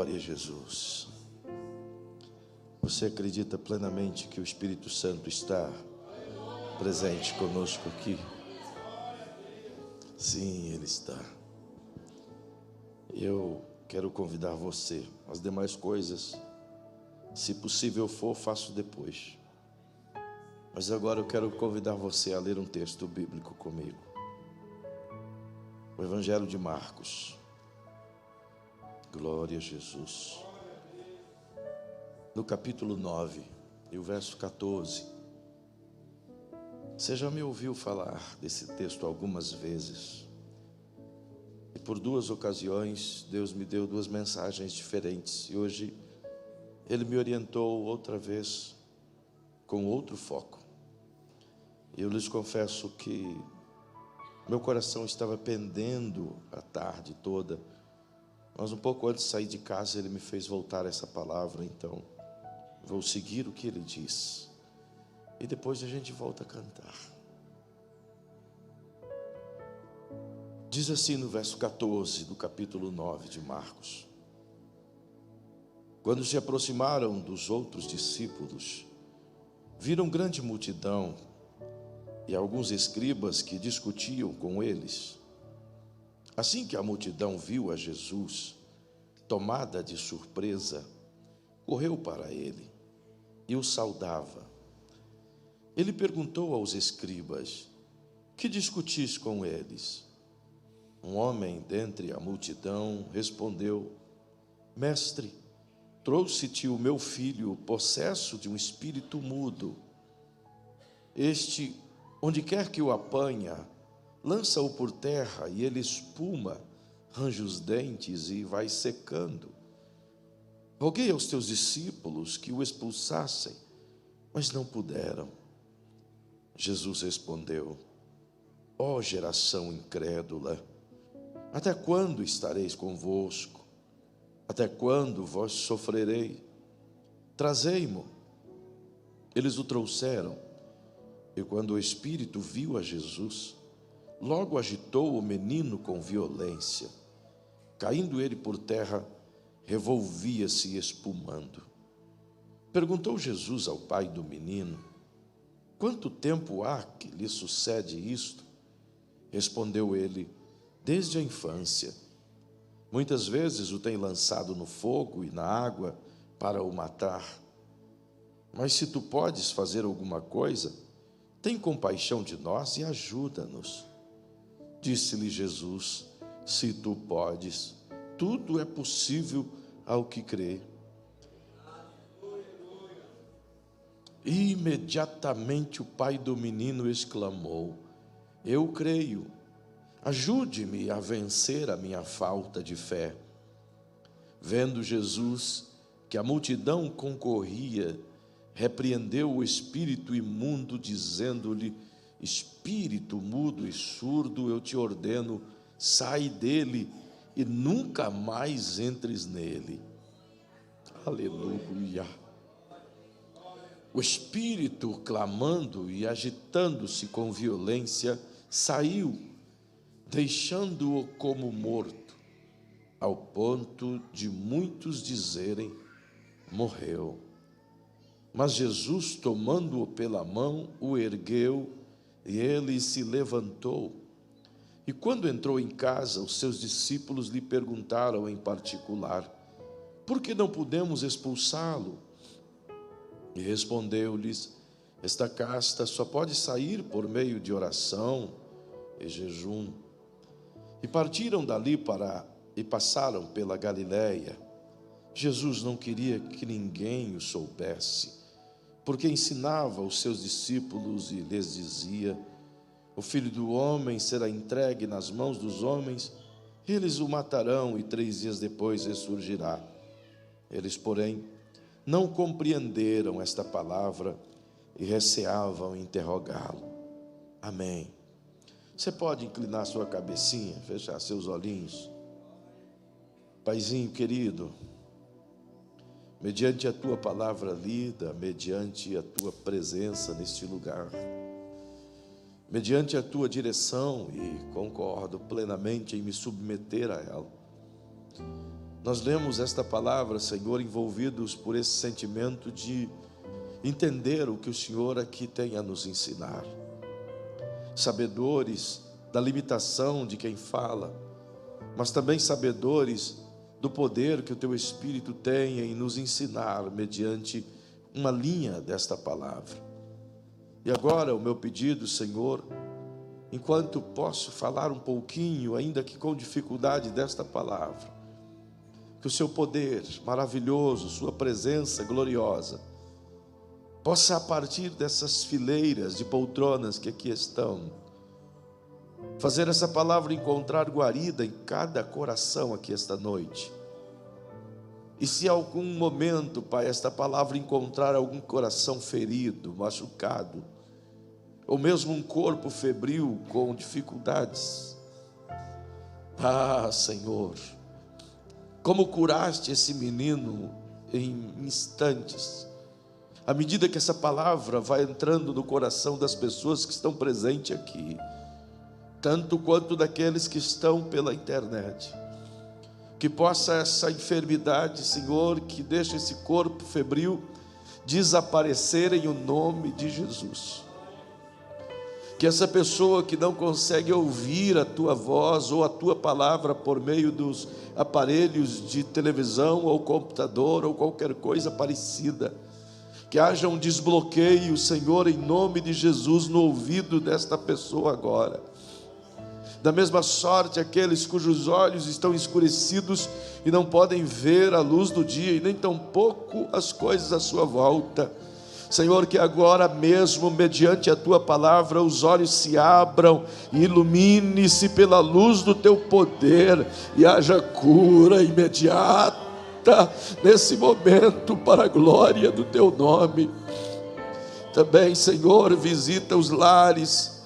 Glória a Jesus. Você acredita plenamente que o Espírito Santo está presente conosco aqui? Sim, Ele está. Eu quero convidar você. As demais coisas, se possível for, faço depois. Mas agora eu quero convidar você a ler um texto bíblico comigo. O Evangelho de Marcos. Glória a Jesus. No capítulo 9 e o verso 14. Você já me ouviu falar desse texto algumas vezes. E por duas ocasiões, Deus me deu duas mensagens diferentes. E hoje, Ele me orientou outra vez com outro foco. E eu lhes confesso que meu coração estava pendendo a tarde toda. Mas um pouco antes de sair de casa, Ele me fez voltar essa palavra. Então, vou seguir o que Ele diz. E depois a gente volta a cantar. Diz assim no verso 14 do capítulo 9 de Marcos: Quando se aproximaram dos outros discípulos, viram grande multidão e alguns escribas que discutiam com eles. Assim que a multidão viu a Jesus, tomada de surpresa, correu para ele e o saudava. Ele perguntou aos escribas: Que discutis com eles? Um homem dentre a multidão respondeu: Mestre, trouxe-te o meu filho possesso de um espírito mudo. Este, onde quer que o apanha, lança-o por terra e ele espuma, range os dentes e vai secando. Roguei aos teus discípulos que o expulsassem, mas não puderam. Jesus respondeu: Ó geração incrédula, até quando estareis convosco? Até quando vós sofrerei? Trazei-mo. Eles o trouxeram, e quando o espírito viu a Jesus, logo agitou o menino com violência. Caindo ele por terra, revolvia-se espumando. Perguntou Jesus ao pai do menino: Quanto tempo há que lhe sucede isto? Respondeu ele: Desde a infância. Muitas vezes o tem lançado no fogo e na água para o matar. Mas se tu podes fazer alguma coisa, tem compaixão de nós e ajuda-nos. Disse-lhe Jesus: Se tu podes, tudo é possível ao que crê. E imediatamente o pai do menino exclamou: Eu creio, ajude-me a vencer a minha falta de fé. Vendo Jesus que a multidão concorria, repreendeu o espírito imundo, dizendo-lhe: Espírito mudo e surdo, eu te ordeno, sai dele e nunca mais entres nele. Aleluia. O espírito, clamando e agitando-se com violência, saiu, deixando-o como morto, ao ponto de muitos dizerem: morreu. Mas Jesus, tomando-o pela mão, o ergueu e ele se levantou. E quando entrou em casa, os seus discípulos lhe perguntaram em particular: Por que não pudemos expulsá-lo? E respondeu-lhes: Esta casta só pode sair por meio de oração e jejum. E partiram dali e passaram pela Galiléia. Jesus não queria que ninguém o soubesse, porque ensinava os seus discípulos e lhes dizia: O Filho do Homem será entregue nas mãos dos homens, eles o matarão e 3 dias depois ressurgirá. Eles, porém, não compreenderam esta palavra e receavam interrogá-lo. Amém. Você pode inclinar sua cabecinha, fechar seus olhinhos. Paizinho querido, mediante a tua palavra lida, mediante a tua presença neste lugar, mediante a tua direção, e concordo plenamente em me submeter a ela, Nós lemos esta palavra, Senhor, envolvidos por esse sentimento de entender o que o Senhor aqui tem a nos ensinar. Sabedores da limitação de quem fala, mas também sabedores do poder que o Teu Espírito tem em nos ensinar mediante uma linha desta palavra. E agora o meu pedido, Senhor, enquanto posso falar um pouquinho, ainda que com dificuldade, desta palavra, que o Seu poder maravilhoso, Sua presença gloriosa, possa, a partir dessas fileiras de poltronas que aqui estão, fazer essa palavra encontrar guarida em cada coração aqui esta noite. E se em algum momento, Pai, esta palavra encontrar algum coração ferido, machucado, ou mesmo um corpo febril com dificuldades, Senhor, como curaste esse menino em instantes, à medida que essa palavra vai entrando no coração das pessoas que estão presentes aqui, tanto quanto daqueles que estão pela internet, que possa essa enfermidade, Senhor, que deixa esse corpo febril, desaparecer em o nome de Jesus. Que essa pessoa que não consegue ouvir a Tua voz ou a Tua palavra por meio dos aparelhos de televisão ou computador ou qualquer coisa parecida, que haja um desbloqueio, Senhor, em nome de Jesus, no ouvido desta pessoa agora. Da mesma sorte, aqueles cujos olhos estão escurecidos e não podem ver a luz do dia, e nem tampouco as coisas à sua volta. Senhor, que agora mesmo, mediante a Tua palavra, os olhos se abram e ilumine-se pela luz do Teu poder, e haja cura imediata nesse momento, para a glória do Teu nome. Também, Senhor, visita os lares,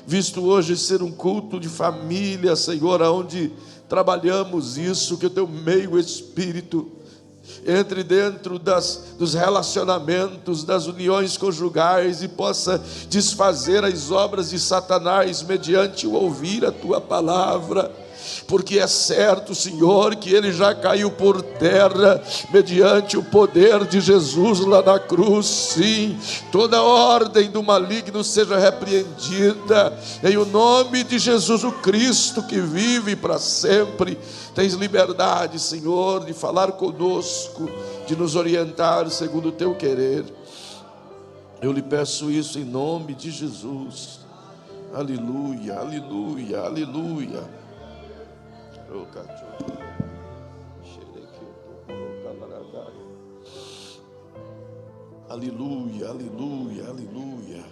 visto hoje ser um culto de família, Senhor, onde trabalhamos isso, que o Teu meio Espírito entre dentro dos relacionamentos, das uniões conjugais, e possa desfazer as obras de Satanás mediante o ouvir a Tua palavra. Porque é certo, Senhor, que ele já caiu por terra mediante o poder de Jesus lá na cruz. Sim, toda ordem do maligno seja repreendida em o nome de Jesus o Cristo, que vive para sempre. Tens liberdade, Senhor, de falar conosco, de nos orientar segundo o Teu querer. Eu lhe peço isso em nome de Jesus. Aleluia, aleluia, aleluia. Aleluia, aleluia, aleluia.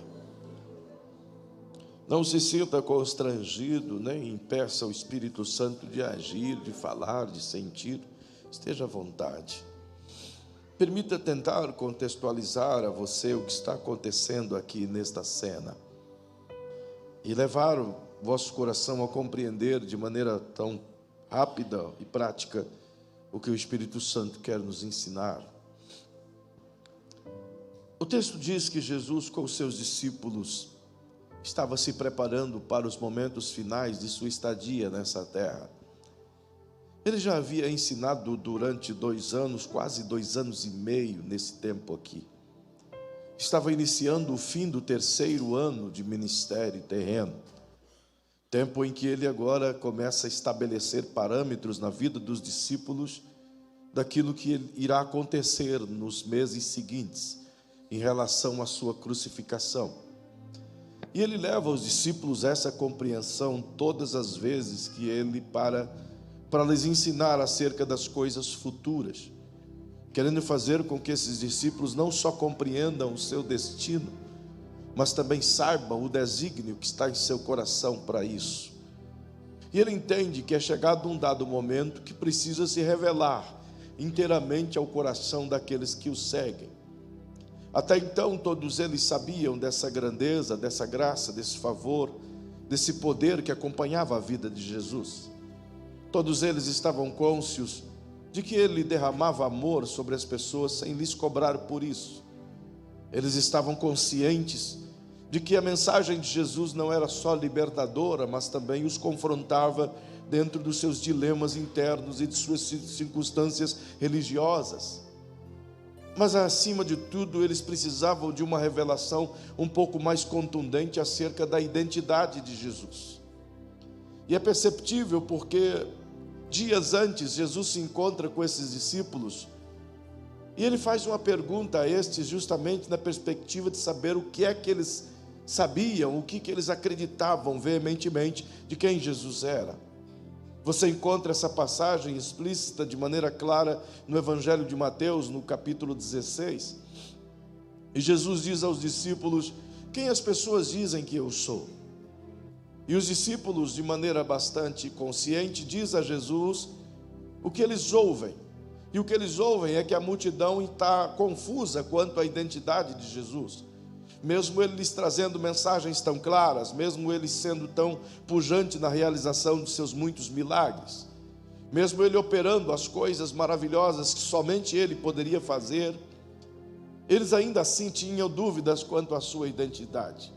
Não se sinta constrangido, nem impeça o Espírito Santo de agir, de falar, de sentir. Esteja à vontade. Permita tentar contextualizar a você o que está acontecendo aqui nesta cena e levar o vosso coração a compreender de maneira tão rápida e prática o que o Espírito Santo quer nos ensinar. O texto diz que Jesus, com os seus discípulos, estava se preparando para os momentos finais de sua estadia nessa terra. Ele já havia ensinado durante 2 anos, quase 2 anos e meio nesse tempo aqui. Estava iniciando o fim do 3º ano de ministério terreno. Tempo em que ele agora começa a estabelecer parâmetros na vida dos discípulos daquilo que irá acontecer nos meses seguintes em relação à sua crucificação. E ele leva os discípulos a essa compreensão todas as vezes que ele para lhes ensinar acerca das coisas futuras, querendo fazer com que esses discípulos não só compreendam o seu destino, mas também saibam o desígnio que está em seu coração para isso. E ele entende que é chegado um dado momento que precisa se revelar inteiramente ao coração daqueles que o seguem. Até então todos eles sabiam dessa grandeza, dessa graça, desse favor, desse poder que acompanhava a vida de Jesus. Todos eles estavam cônscios de que ele derramava amor sobre as pessoas sem lhes cobrar por isso. Eles estavam conscientes de que a mensagem de Jesus não era só libertadora, mas também os confrontava dentro dos seus dilemas internos e de suas circunstâncias religiosas. Mas, acima de tudo, eles precisavam de uma revelação um pouco mais contundente acerca da identidade de Jesus. E é perceptível porque, dias antes, Jesus se encontra com esses discípulos e ele faz uma pergunta a estes justamente na perspectiva de saber o que é que eles sabiam, o que eles acreditavam veementemente de quem Jesus era. Você encontra essa passagem explícita de maneira clara no Evangelho de Mateus, no capítulo 16. E Jesus diz aos discípulos: quem as pessoas dizem que eu sou? E os discípulos, de maneira bastante consciente, diz a Jesus o que eles ouvem. E o que eles ouvem é que a multidão está confusa quanto à identidade de Jesus. Mesmo ele lhes trazendo mensagens tão claras, mesmo ele sendo tão pujante na realização de seus muitos milagres, mesmo ele operando as coisas maravilhosas que somente ele poderia fazer, eles ainda assim tinham dúvidas quanto à sua identidade.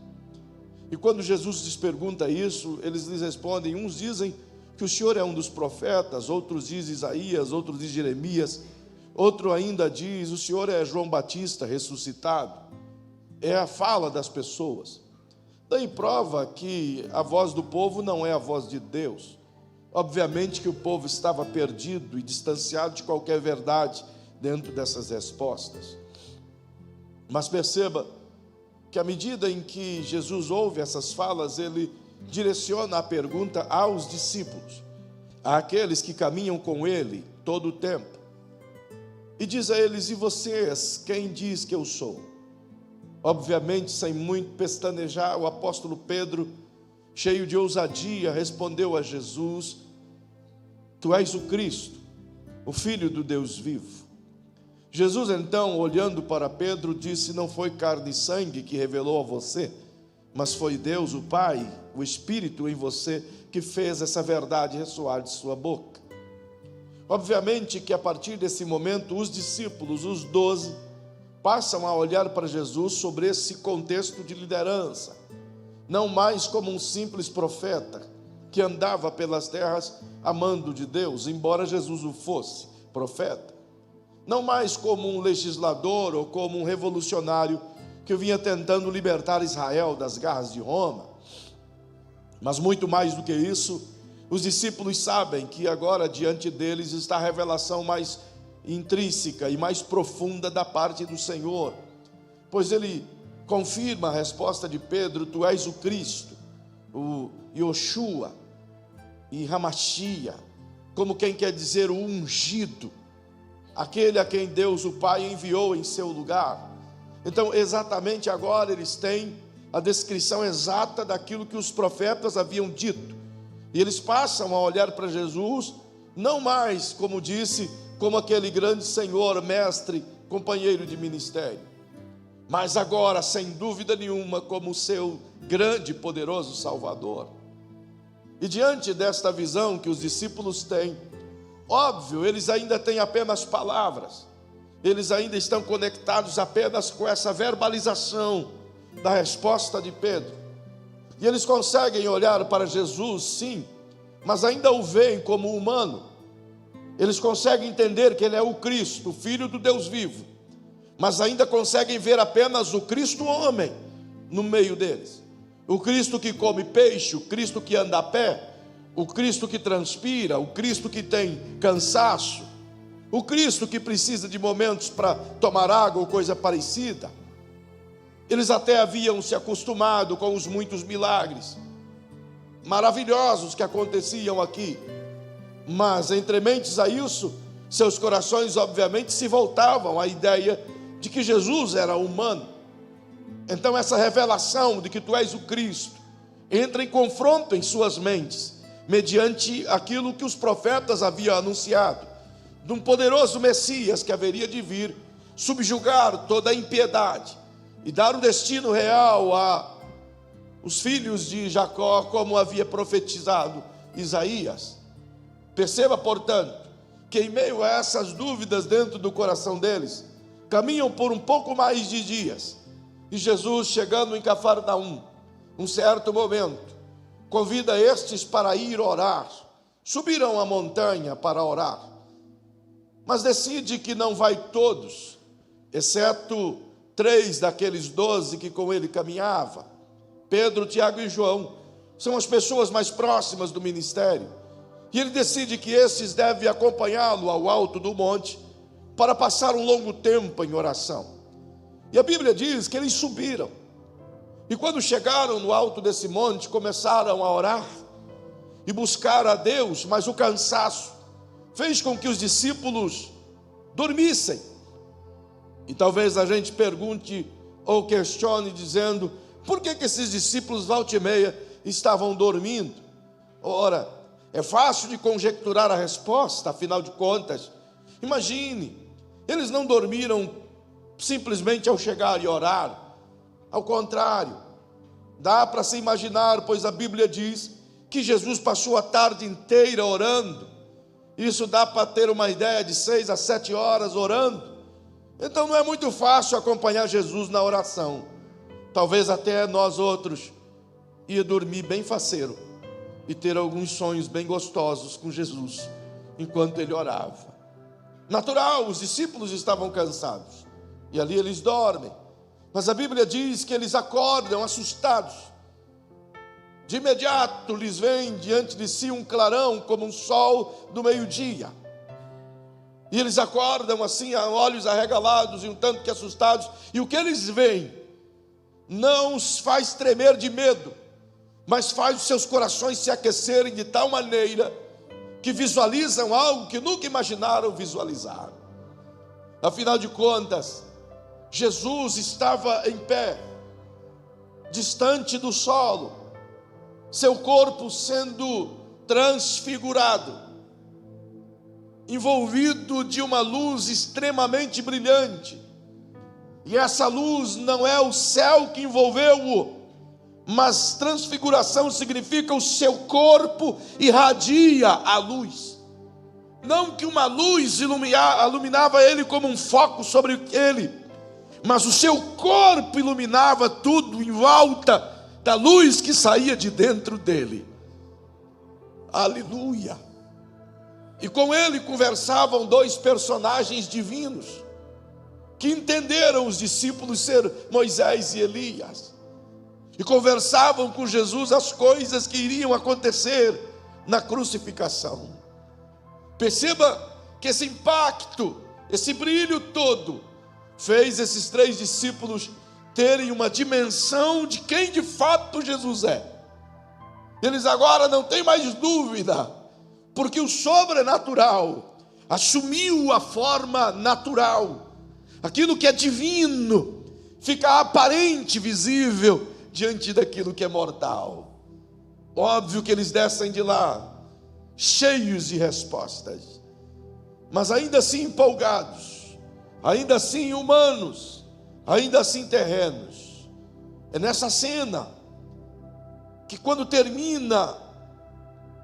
E quando Jesus lhes pergunta isso, eles lhes respondem: uns dizem que o Senhor é um dos profetas, outros dizem Isaías, outros dizem Jeremias, outro ainda diz: o Senhor é João Batista ressuscitado. É a fala das pessoas. Daí prova que a voz do povo não é a voz de Deus. Obviamente que o povo estava perdido e distanciado de qualquer verdade dentro dessas respostas. Mas perceba que à medida em que Jesus ouve essas falas, ele direciona a pergunta aos discípulos, àqueles que caminham com ele todo o tempo. E diz a eles: e vocês, quem diz que eu sou? Obviamente, sem muito pestanejar, o apóstolo Pedro, cheio de ousadia, respondeu a Jesus: tu és o Cristo, o Filho do Deus vivo. Jesus então, olhando para Pedro, disse: não foi carne e sangue que revelou a você, mas foi Deus, o Pai, o Espírito em você, que fez essa verdade ressoar de sua boca. Obviamente que a partir desse momento, os discípulos, os 12, passam a olhar para Jesus sobre esse contexto de liderança, não mais como um simples profeta que andava pelas terras amando de Deus, embora Jesus o fosse profeta, não mais como um legislador ou como um revolucionário que vinha tentando libertar Israel das garras de Roma, mas muito mais do que isso, os discípulos sabem que agora diante deles está a revelação mais intrínseca e mais profunda da parte do Senhor, pois ele confirma a resposta de Pedro: tu és o Cristo, o Yoshua e Hamashia, como quem quer dizer o ungido, aquele a quem Deus o Pai enviou em seu lugar. Então exatamente agora eles têm a descrição exata daquilo que os profetas haviam dito, e eles passam a olhar para Jesus, não mais, como disse, como aquele grande Senhor, mestre, companheiro de ministério, mas agora, sem dúvida nenhuma, como o seu grande e poderoso Salvador. E diante desta visão que os discípulos têm, óbvio, eles ainda têm apenas palavras, eles ainda estão conectados apenas com essa verbalização da resposta de Pedro, e eles conseguem olhar para Jesus, sim, mas ainda o veem como humano. Eles conseguem entender que ele é o Cristo, o Filho do Deus vivo, mas ainda conseguem ver apenas o Cristo homem no meio deles. O Cristo que come peixe, o Cristo que anda a pé, o Cristo que transpira, o Cristo que tem cansaço, o Cristo que precisa de momentos para tomar água ou coisa parecida. Eles até haviam se acostumado com os muitos milagres maravilhosos que aconteciam aqui, mas entre mentes a isso, seus corações obviamente se voltavam à ideia de que Jesus era humano. Então essa revelação de que tu és o Cristo entra em confronto em suas mentes, mediante aquilo que os profetas haviam anunciado, de um poderoso Messias que haveria de vir, subjugar toda a impiedade e dar o destino real a os filhos de Jacó, como havia profetizado Isaías. Perceba, portanto, que em meio a essas dúvidas dentro do coração deles, caminham por um pouco mais de dias, e Jesus, chegando em Cafarnaum, um certo momento, convida estes para ir orar, subiram a montanha para orar, mas decide que não vai todos, exceto 3 daqueles 12 que com ele caminhava. Pedro, Tiago e João são as pessoas mais próximas do ministério, e ele decide que esses devem acompanhá-lo ao alto do monte para passar um longo tempo em oração. E a Bíblia diz que eles subiram, e quando chegaram no alto desse monte, começaram a orar e buscar a Deus, mas o cansaço fez com que os discípulos dormissem. E talvez a gente pergunte ou questione dizendo: por que esses discípulos volta e meia estavam dormindo? Ora, é fácil de conjecturar a resposta, afinal de contas. Imagine, eles não dormiram simplesmente ao chegar e orar. Ao contrário, dá para se imaginar, pois a Bíblia diz que Jesus passou a tarde inteira orando. Isso dá para ter uma ideia de 6 a 7 horas orando. Então não é muito fácil acompanhar Jesus na oração. Talvez até nós outros ia dormir bem faceiro e ter alguns sonhos bem gostosos com Jesus enquanto ele orava. Natural, os discípulos estavam cansados e ali eles dormem. Mas a Bíblia diz que eles acordam assustados. De imediato lhes vem diante de si um clarão como um sol do meio-dia. E eles acordam assim, a olhos arregalados e um tanto que assustados. E o que eles veem não os faz tremer de medo, mas faz os seus corações se aquecerem de tal maneira que visualizam algo que nunca imaginaram visualizar. Afinal de contas, Jesus estava em pé, distante do solo, seu corpo sendo transfigurado, envolvido de uma luz extremamente brilhante. E essa luz não é o céu que envolveu-o, mas transfiguração significa o seu corpo irradia a luz. Não que uma luz iluminava ele como um foco sobre ele, mas o seu corpo iluminava tudo em volta da luz que saía de dentro dele. Aleluia! E com ele conversavam 2 personagens divinos, que entenderam os discípulos ser Moisés e Elias, e conversavam com Jesus as coisas que iriam acontecer na crucificação. Perceba que esse impacto, esse brilho todo, fez esses 3 discípulos terem uma dimensão de quem de fato Jesus é. Eles agora não têm mais dúvida, porque o sobrenatural assumiu a forma natural. Aquilo que é divino fica aparente, visível, diante daquilo que é mortal. Óbvio que eles descem de lá, cheios de respostas, mas ainda assim empolgados, ainda assim humanos, ainda assim terrenos. É nessa cena que, quando termina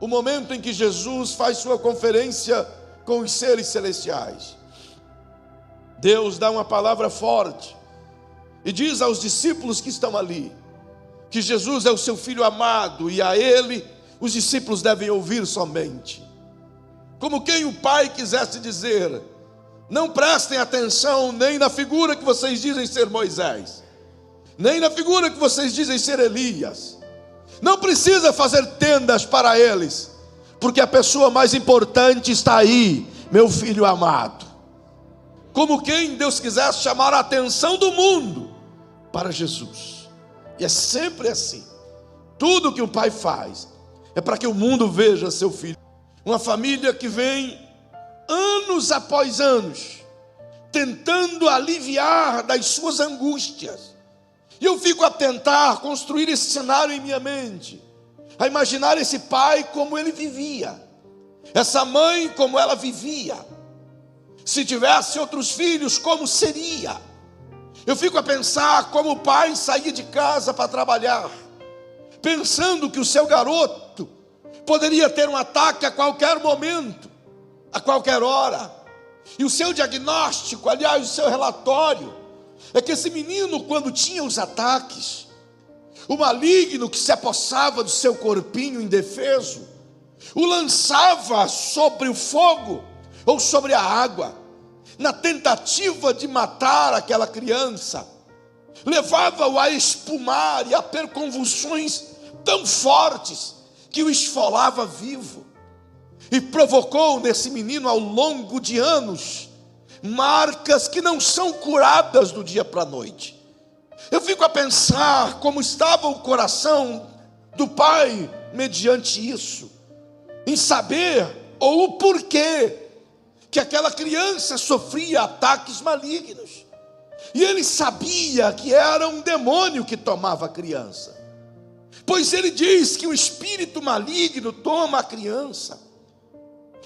o momento em que Jesus faz sua conferência com os seres celestiais, Deus dá uma palavra forte e diz aos discípulos que estão ali que Jesus é o seu Filho amado, e a ele os discípulos devem ouvir somente. Como quem o Pai quisesse dizer: não prestem atenção nem na figura que vocês dizem ser Moisés, nem na figura que vocês dizem ser Elias. Não precisa fazer tendas para eles, porque a pessoa mais importante está aí, meu Filho amado. Como quem Deus quisesse chamar a atenção do mundo para Jesus. E é sempre assim. Tudo que o Pai faz é para que o mundo veja seu Filho. Uma família que vem anos após anos tentando aliviar das suas angústias. E eu fico a tentar construir esse cenário em minha mente, a imaginar esse pai como ele vivia, essa mãe como ela vivia. Se tivesse outros filhos, como seria? Eu fico a pensar como o pai saía de casa para trabalhar, pensando que o seu garoto poderia ter um ataque a qualquer momento, a qualquer hora. E o seu diagnóstico, aliás, o seu relatório, é que esse menino, quando tinha os ataques, o maligno que se apossava do seu corpinho indefeso, o lançava sobre o fogo ou sobre a água, na tentativa de matar aquela criança, levava-o a espumar e a ter convulsões tão fortes que o esfolava vivo, e provocou nesse menino, ao longo de anos, marcas que não são curadas do dia para a noite. Eu fico a pensar como estava o coração do pai mediante isso, em saber ou o porquê que aquela criança sofria ataques malignos. E ele sabia que era um demônio que tomava a criança, pois ele diz que o espírito maligno toma a criança.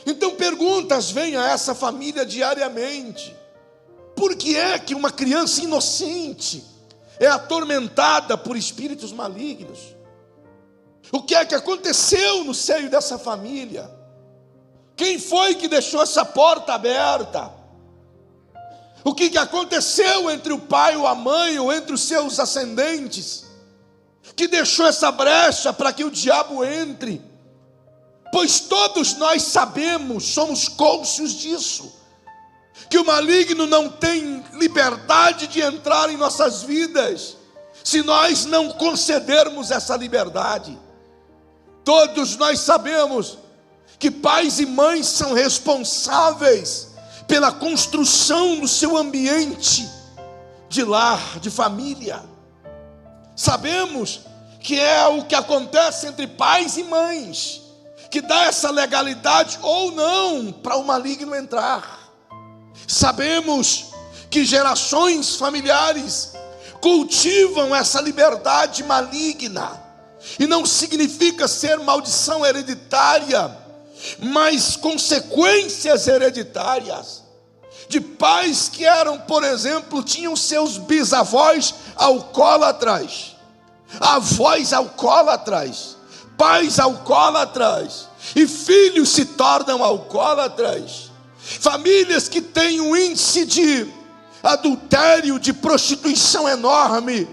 Então perguntas vêm a essa família diariamente: por que é que uma criança inocente é atormentada por espíritos malignos? O que é que aconteceu no seio dessa família? Quem foi que deixou essa porta aberta? O que aconteceu entre o pai ou a mãe, ou entre os seus ascendentes, que deixou essa brecha para que o diabo entre? Pois todos nós sabemos, somos cônscios disso, que o maligno não tem liberdade de entrar em nossas vidas, se nós não concedermos essa liberdade. Todos nós sabemos que pais e mães são responsáveis pela construção do seu ambiente de lar, de família. Sabemos que é o que acontece entre pais e mães que dá essa legalidade ou não para o maligno entrar. Sabemos que gerações familiares cultivam essa liberdade maligna, e não significa ser maldição hereditária, mas consequências hereditárias de pais que eram, por exemplo, tinham seus bisavós alcoólatras, avós alcoólatras, pais alcoólatras, e filhos se tornam alcoólatras. Famílias que têm um índice de adultério, de prostituição enorme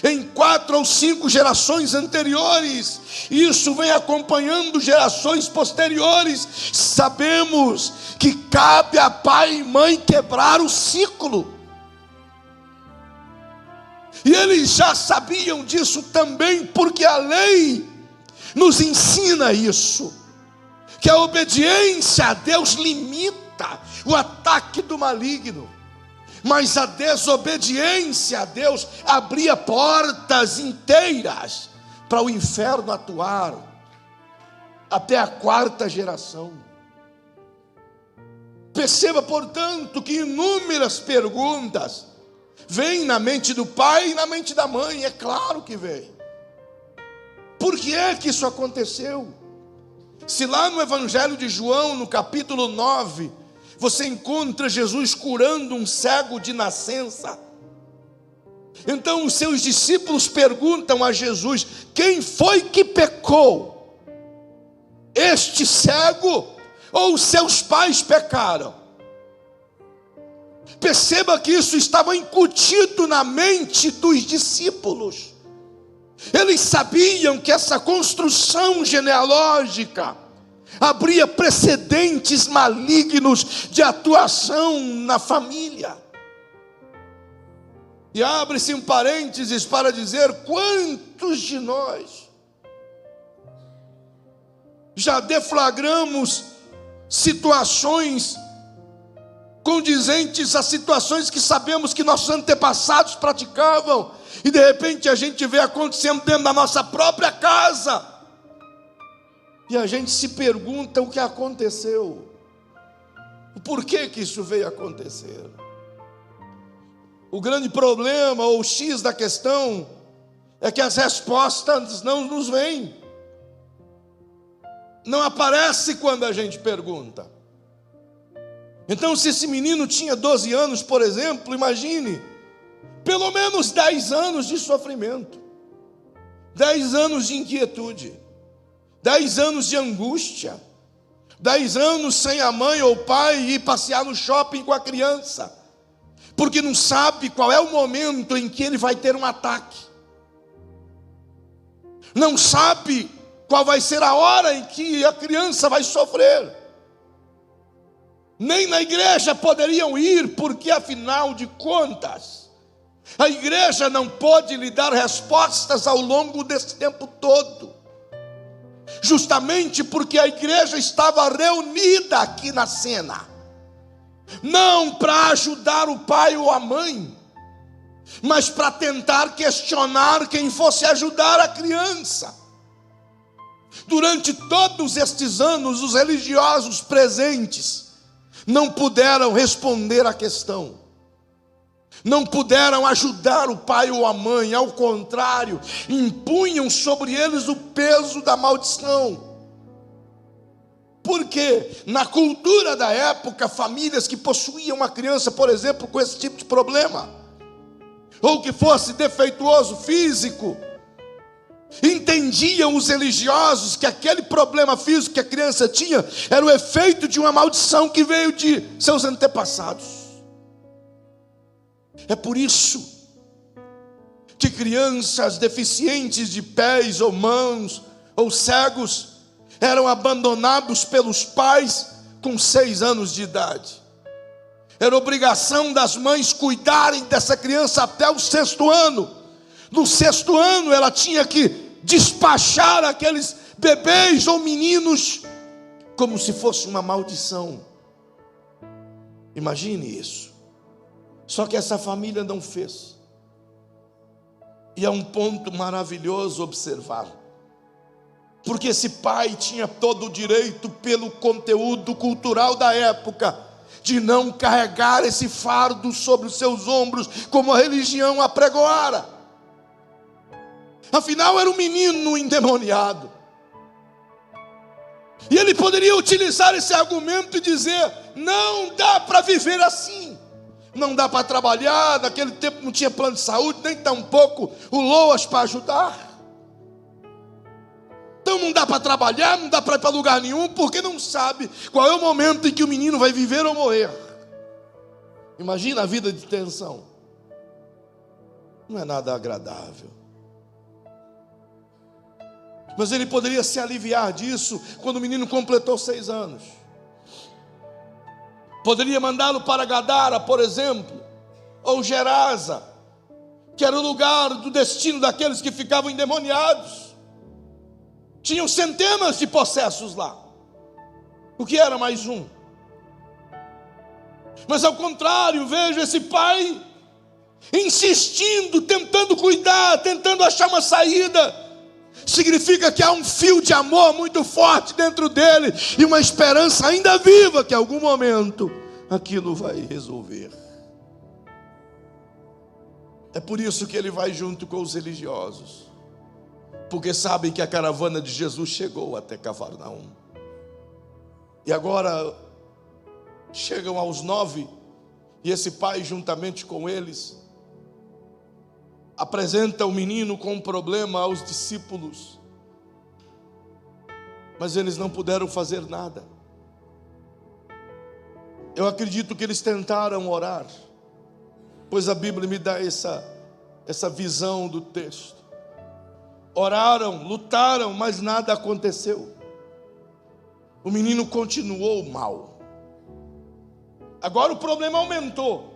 em 4 ou 5 gerações anteriores. Isso vem acompanhando gerações posteriores. Sabemos que cabe a pai e mãe quebrar o ciclo. E eles já sabiam disso também, porque a lei nos ensina isso, que a obediência a Deus limita o ataque do maligno, mas a desobediência a Deus abria portas inteiras para o inferno atuar até a 4ª geração. Perceba, portanto, que inúmeras perguntas vêm na mente do pai e na mente da mãe. É claro que vem. Por que é que isso aconteceu? Se lá no Evangelho de João, no capítulo 9, você encontra Jesus curando um cego de nascença, então os seus discípulos perguntam a Jesus: quem foi que pecou? Este cego ou os seus pais pecaram? Perceba que isso estava incutido na mente dos discípulos. Eles sabiam que essa construção genealógica abria precedentes malignos de atuação na família. E abre-se um parênteses para dizer: quantos de nós já deflagramos situações condizentes a situações que sabemos que nossos antepassados praticavam, e de repente a gente vê acontecendo dentro da nossa própria casa, e a gente se pergunta o que aconteceu, o porquê que isso veio acontecer. O grande problema, ou o X da questão, é que as respostas não nos vêm, não aparece quando a gente pergunta. Então, se esse menino tinha 12 anos, por exemplo, imagine, pelo menos 10 anos de sofrimento, 10 anos de inquietude, 10 anos de angústia, 10 anos sem a mãe ou o pai ir passear no shopping com a criança, porque não sabe qual é o momento em que ele vai ter um ataque, não sabe qual vai ser a hora em que a criança vai sofrer. Nem na igreja poderiam ir, porque afinal de contas, a igreja não pôde lhe dar respostas ao longo desse tempo todo. Justamente porque a igreja estava reunida aqui na cena. Não para ajudar o pai ou a mãe, mas para tentar questionar quem fosse ajudar a criança. Durante todos estes anos, os religiosos presentes não puderam responder à questão. Não puderam ajudar o pai ou a mãe, ao contrário, impunham sobre eles o peso da maldição. Porque na cultura da época, famílias que possuíam uma criança, por exemplo, com esse tipo de problema, ou que fosse defeituoso físico, entendiam os religiosos que aquele problema físico que a criança tinha era o efeito de uma maldição que veio de seus antepassados. É por isso que crianças deficientes de pés ou mãos, ou cegos, eram abandonados pelos pais com 6 anos de idade. Era obrigação das mães cuidarem dessa criança até o 6º ano. No 6º ano ela tinha que despachar aqueles bebês ou meninos como se fosse uma maldição. Imagine isso. Só que essa família não fez. E é um ponto maravilhoso observar. Porque esse pai tinha todo o direito, pelo conteúdo cultural da época, de não carregar esse fardo sobre os seus ombros, como a religião apregoara. Afinal, era um menino endemoniado. E ele poderia utilizar esse argumento e dizer: não dá para viver assim. Não dá para trabalhar, naquele tempo não tinha plano de saúde, nem tampouco o LOAS para ajudar. Então não dá para trabalhar, não dá para ir para lugar nenhum, porque não sabe qual é o momento em que o menino vai viver ou morrer. Imagina a vida de tensão. Não é nada agradável. Mas ele poderia se aliviar disso quando o menino completou 6 anos. Poderia mandá-lo para Gadara, por exemplo, ou Gerasa, que era o lugar do destino daqueles que ficavam endemoniados. Tinham centenas de possessos lá. O que era mais um? Mas ao contrário, vejo esse pai insistindo, tentando cuidar, tentando achar uma saída. Significa que há um fio de amor muito forte dentro dele e uma esperança ainda viva que em algum momento aquilo vai resolver. É por isso que ele vai junto com os religiosos, porque sabem que a caravana de Jesus chegou até Cafarnaum. E agora chegam aos 9, e esse pai juntamente com eles apresenta o menino com um problema aos discípulos, mas eles não puderam fazer nada. Eu acredito que eles tentaram orar, pois a Bíblia me dá essa visão do texto. Oraram, lutaram, mas nada aconteceu. O menino continuou mal. Agora o problema aumentou,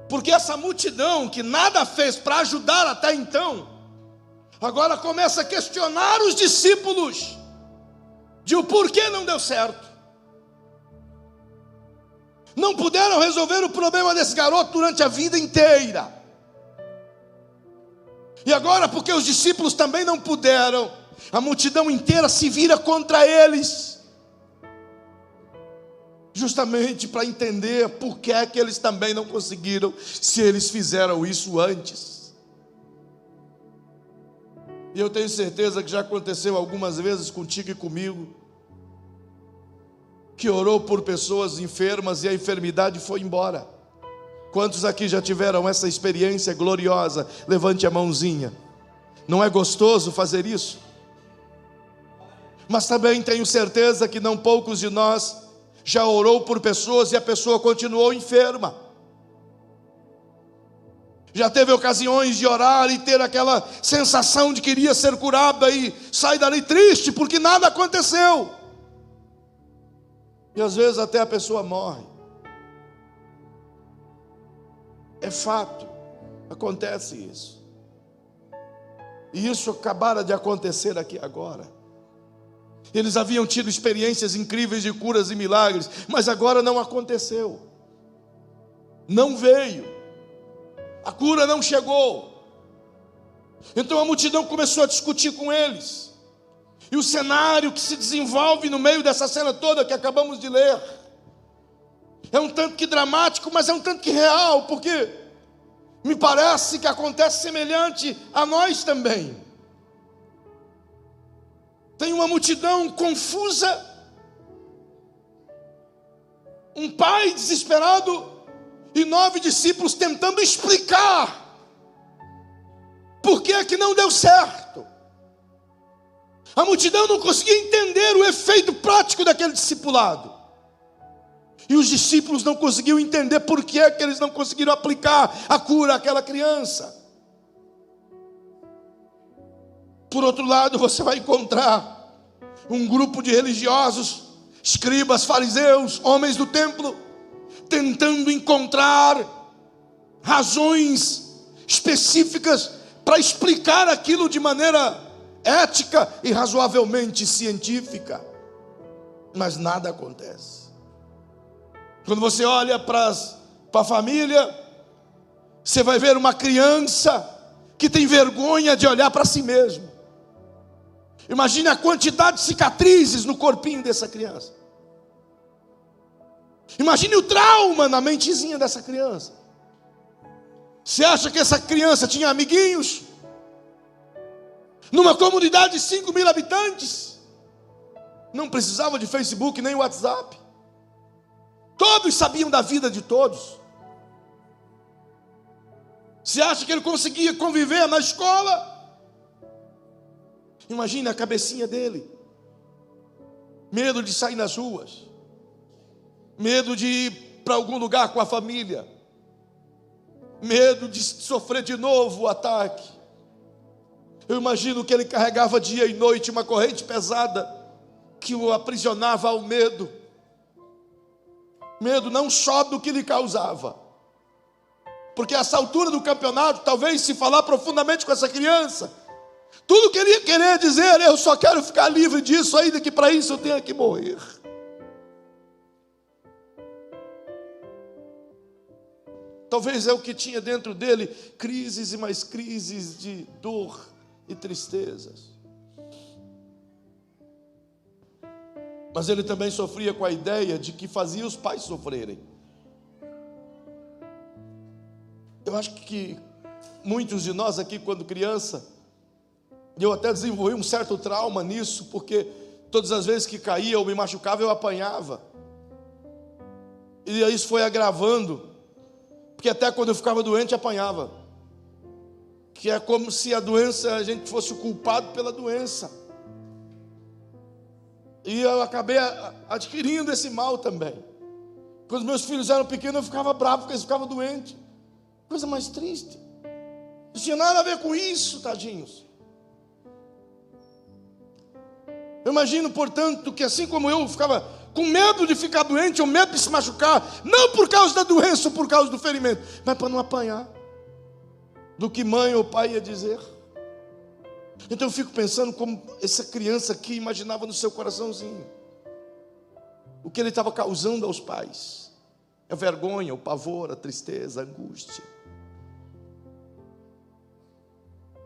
porque essa multidão que nada fez para ajudar até então, agora começa a questionar os discípulos de o porquê não deu certo. Não puderam resolver o problema desse garoto durante a vida inteira. E agora, porque os discípulos também não puderam, a multidão inteira se vira contra eles, justamente para entender por que é que eles também não conseguiram, se eles fizeram isso antes. E eu tenho certeza que já aconteceu algumas vezes contigo e comigo, que orou por pessoas enfermas e a enfermidade foi embora. Quantos aqui já tiveram essa experiência gloriosa? Levante a mãozinha. Não é gostoso fazer isso? Mas também tenho certeza que não poucos de nós já orou por pessoas e a pessoa continuou enferma. Já teve ocasiões de orar e ter aquela sensação de que iria ser curado, aí sai dali triste porque nada aconteceu. E às vezes até a pessoa morre. É fato, acontece isso. E isso acabara de acontecer aqui agora. Eles haviam tido experiências incríveis de curas e milagres, mas agora não aconteceu. Não veio. A cura não chegou. Então a multidão começou a discutir com eles. E o cenário que se desenvolve no meio dessa cena toda que acabamos de ler é um tanto que dramático, mas é um tanto que real, porque me parece que acontece semelhante a nós também. Tem uma multidão confusa, um pai desesperado e 9 discípulos tentando explicar por que é que não deu certo. A multidão não conseguia entender o efeito prático daquele discipulado. E os discípulos não conseguiam entender por que é que eles não conseguiram aplicar a cura àquela criança. Por outro lado, você vai encontrar um grupo de religiosos, escribas, fariseus, homens do templo, tentando encontrar razões específicas para explicar aquilo de maneira ética e razoavelmente científica. Mas nada acontece. Quando você olha para a família, você vai ver uma criança que tem vergonha de olhar para si mesmo. Imagine a quantidade de cicatrizes no corpinho dessa criança. Imagine o trauma na mentezinha dessa criança. Você acha que essa criança tinha amiguinhos? Numa comunidade de 5.000 habitantes? Não precisava de Facebook nem WhatsApp. Todos sabiam da vida de todos. Você acha que ele conseguia conviver na escola? Imagine a cabecinha dele. Medo de sair nas ruas. Medo de ir para algum lugar com a família. Medo de sofrer de novo o ataque. Eu imagino que ele carregava dia e noite uma corrente pesada que o aprisionava ao medo. Medo não só do que lhe causava, porque a essa altura do campeonato, talvez se falar profundamente com essa criança, tudo que ele ia querer dizer: eu só quero ficar livre disso, ainda que para isso eu tenha que morrer. Talvez é o que tinha dentro dele, crises e mais crises de dor e tristezas. Mas ele também sofria com a ideia de que fazia os pais sofrerem. Eu acho que muitos de nós aqui, quando criança, eu até desenvolvi um certo trauma nisso, porque todas as vezes que caía ou me machucava, eu apanhava. E isso foi agravando, porque até quando eu ficava doente, apanhava. Que é como se a doença, a gente fosse o culpado pela doença. E eu acabei adquirindo esse mal também. Quando meus filhos eram pequenos, eu ficava bravo porque eles ficavam doentes. Coisa mais triste. Não tinha nada a ver com isso, tadinhos. Eu imagino, portanto, que assim como eu ficava com medo de ficar doente ou medo de se machucar, não por causa da doença ou por causa do ferimento, mas para não apanhar do que mãe ou pai ia dizer. Então eu fico pensando como essa criança aqui imaginava no seu coraçãozinho o que ele estava causando aos pais. A vergonha, o pavor, a tristeza, a angústia.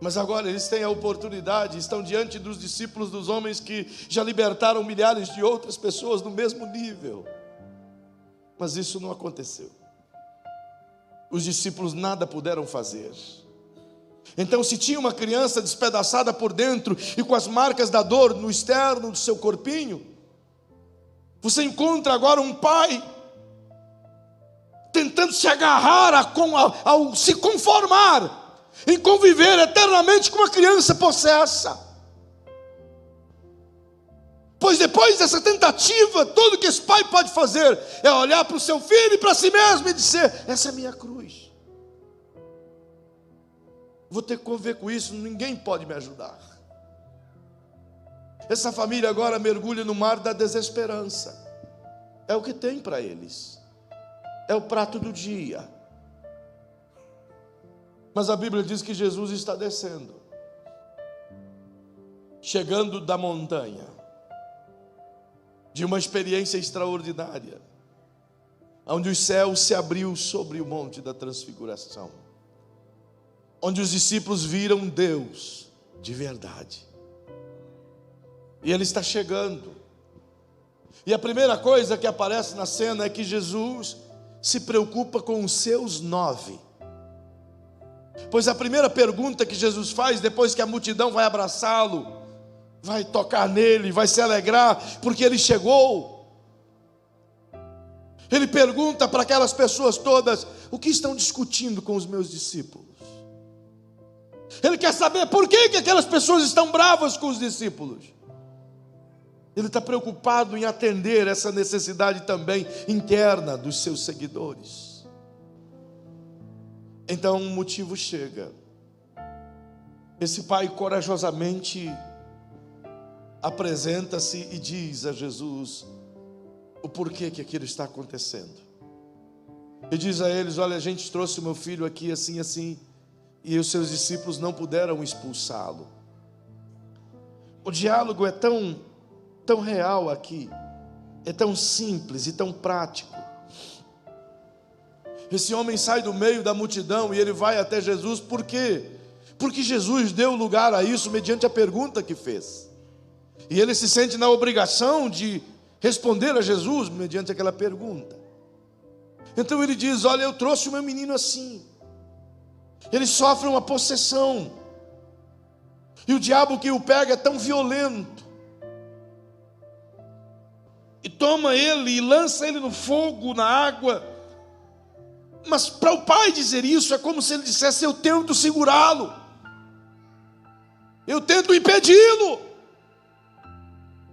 Mas agora eles têm a oportunidade, estão diante dos discípulos, dos homens que já libertaram milhares de outras pessoas no mesmo nível. Mas isso não aconteceu. Os discípulos nada puderam fazer. Então, se tinha uma criança despedaçada por dentro e com as marcas da dor no externo do seu corpinho, você encontra agora um pai tentando se agarrar ao se conformar em conviver eternamente com uma criança possessa. Pois depois dessa tentativa, tudo que esse pai pode fazer é olhar para o seu filho e para si mesmo e dizer: essa é a minha cruz. vou ter que conviver com isso, ninguém pode me ajudar. Essa família agora mergulha no mar da desesperança. É o que tem para eles, é o prato do dia. Mas a Bíblia diz que Jesus está descendo, chegando da montanha, de uma experiência extraordinária, onde os céus se abriu sobre o monte da transfiguração, onde os discípulos viram Deus de verdade. E Ele está chegando. E a primeira coisa que aparece na cena é que Jesus se preocupa com os seus 9. Pois a primeira pergunta que Jesus faz, depois que a multidão vai abraçá-lo, vai tocar nele, vai se alegrar, porque ele chegou. Ele pergunta para aquelas pessoas todas: o que estão discutindo com os meus discípulos? Ele quer saber por que aquelas pessoas estão bravas com os discípulos. Ele está preocupado em atender essa necessidade também interna dos seus seguidores. Então um motivo chega. Esse pai corajosamente apresenta-se e diz a Jesus o porquê que aquilo está acontecendo. E diz a eles: olha, a gente trouxe o meu filho aqui assim, assim, e os seus discípulos não puderam expulsá-lo. O diálogo é tão real aqui, é tão simples e tão prático. Esse homem sai do meio da multidão e ele vai até Jesus. Por quê? Porque Jesus deu lugar a isso mediante a pergunta que fez. E ele se sente na obrigação de responder a Jesus mediante aquela pergunta. Então ele diz: olha, eu trouxe o meu menino assim. Ele sofre uma possessão. E o diabo que o pega é tão violento. E toma ele e lança ele no fogo, na água. Mas para o pai dizer isso é como se ele dissesse: eu tento segurá-lo, eu tento impedi-lo,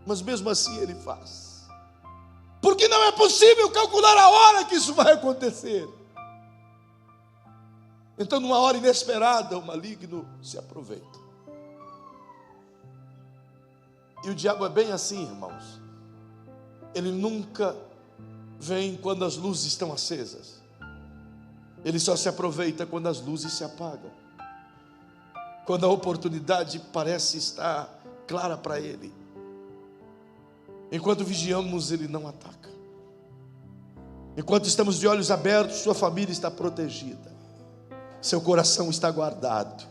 mas mesmo assim ele faz, porque não é possível calcular a hora que isso vai acontecer. Então, numa hora inesperada, o maligno se aproveita. E o diabo é bem assim, irmãos. Ele nunca vem quando as luzes estão acesas. Ele só se aproveita quando as luzes se apagam, quando a oportunidade parece estar clara para ele. Enquanto vigiamos, ele não ataca. Enquanto estamos de olhos abertos, sua família está protegida, seu coração está guardado.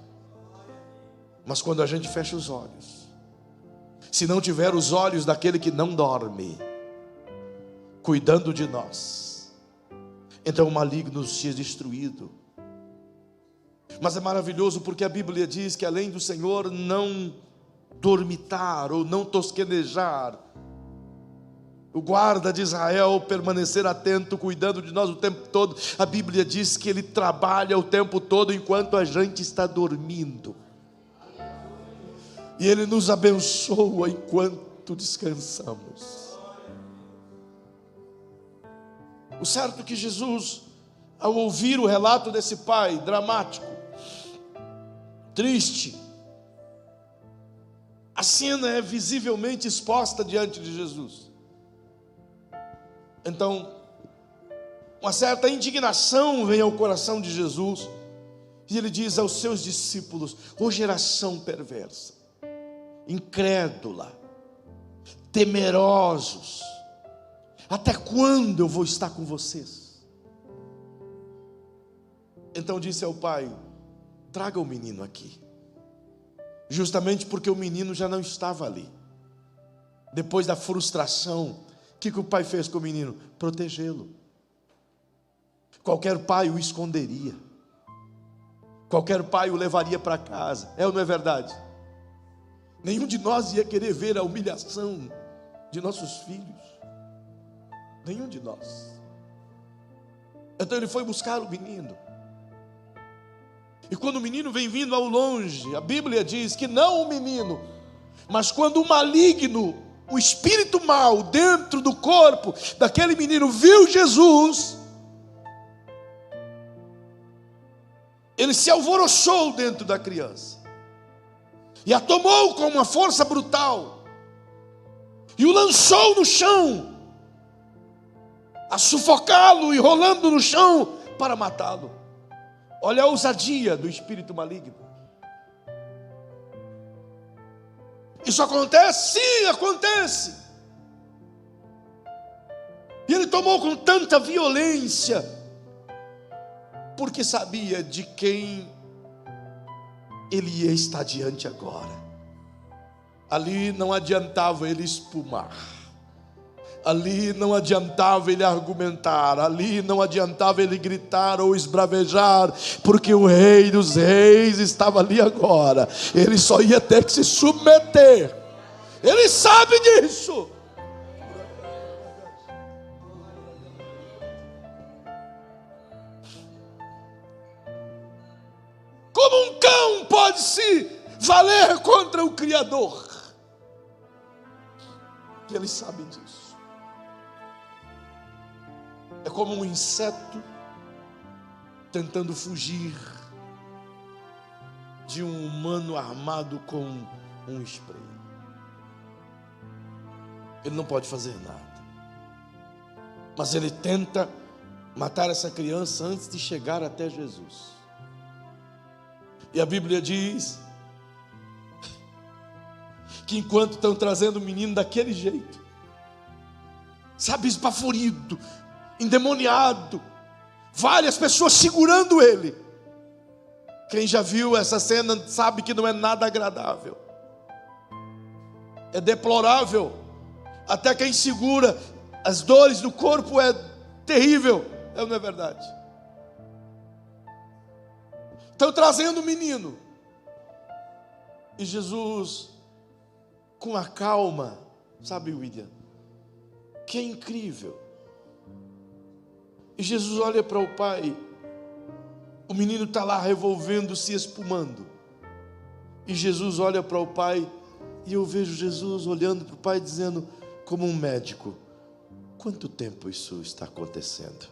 Mas quando a gente fecha os olhos, se não tiver os olhos daquele que não dorme cuidando de nós, então o maligno se é destruído. Mas é maravilhoso porque a Bíblia diz que além do Senhor não dormitar ou não tosquenejar, o guarda de Israel permanecer atento, cuidando de nós o tempo todo, a Bíblia diz que ele trabalha o tempo todo enquanto a gente está dormindo. E ele nos abençoa enquanto descansamos. O certo é que Jesus, ao ouvir o relato desse pai dramático, triste, a cena é visivelmente exposta diante de Jesus. Então, uma certa indignação vem ao coração de Jesus, e ele diz aos seus discípulos: ô geração perversa, incrédula, temerosos, até quando eu vou estar com vocês? Então disse ao pai: traga o menino aqui. Justamente porque o menino já não estava ali. Depois da frustração, o que o pai fez com o menino? Protegê-lo. Qualquer pai o esconderia, qualquer pai o levaria para casa. É ou não é verdade? Nenhum de nós ia querer ver a humilhação de nossos filhos. Nenhum de nós. Então ele foi buscar o menino. E quando o menino vem vindo ao longe, a Bíblia diz que não o menino, mas quando o maligno, o espírito mau dentro do corpo daquele menino viu Jesus, ele se alvoroçou dentro da criança e a tomou com uma força brutal e o lançou no chão, a sufocá-lo e rolando no chão para matá-lo. Olha a ousadia do espírito maligno. Isso acontece? Sim, acontece. E ele tomou com tanta violência, porque sabia de quem ele ia estar diante agora. Ali não adiantava ele espumar, ali não adiantava ele argumentar, ali não adiantava ele gritar ou esbravejar, porque o Rei dos Reis estava ali agora. Ele só ia ter que se submeter. Ele sabe disso. Como um cão pode se valer contra o Criador? E eles sabem disso. É como um inseto tentando fugir de um humano armado com um spray. Ele não pode fazer nada, mas ele tenta matar essa criança antes de chegar até Jesus. E a Bíblia diz que enquanto estão trazendo o menino daquele jeito, sabe, esbaforido, endemoniado, várias pessoas segurando ele. Quem já viu essa cena sabe que não é nada agradável, é deplorável. Até quem segura as dores do corpo é terrível, não é verdade? Estão trazendo o menino, e Jesus, com a calma, sabe, William, que é incrível. E Jesus olha para o pai, o menino está lá revolvendo-se, espumando. E Jesus olha para o pai, e eu vejo Jesus olhando para o pai, dizendo, como um médico: quanto tempo isso está acontecendo?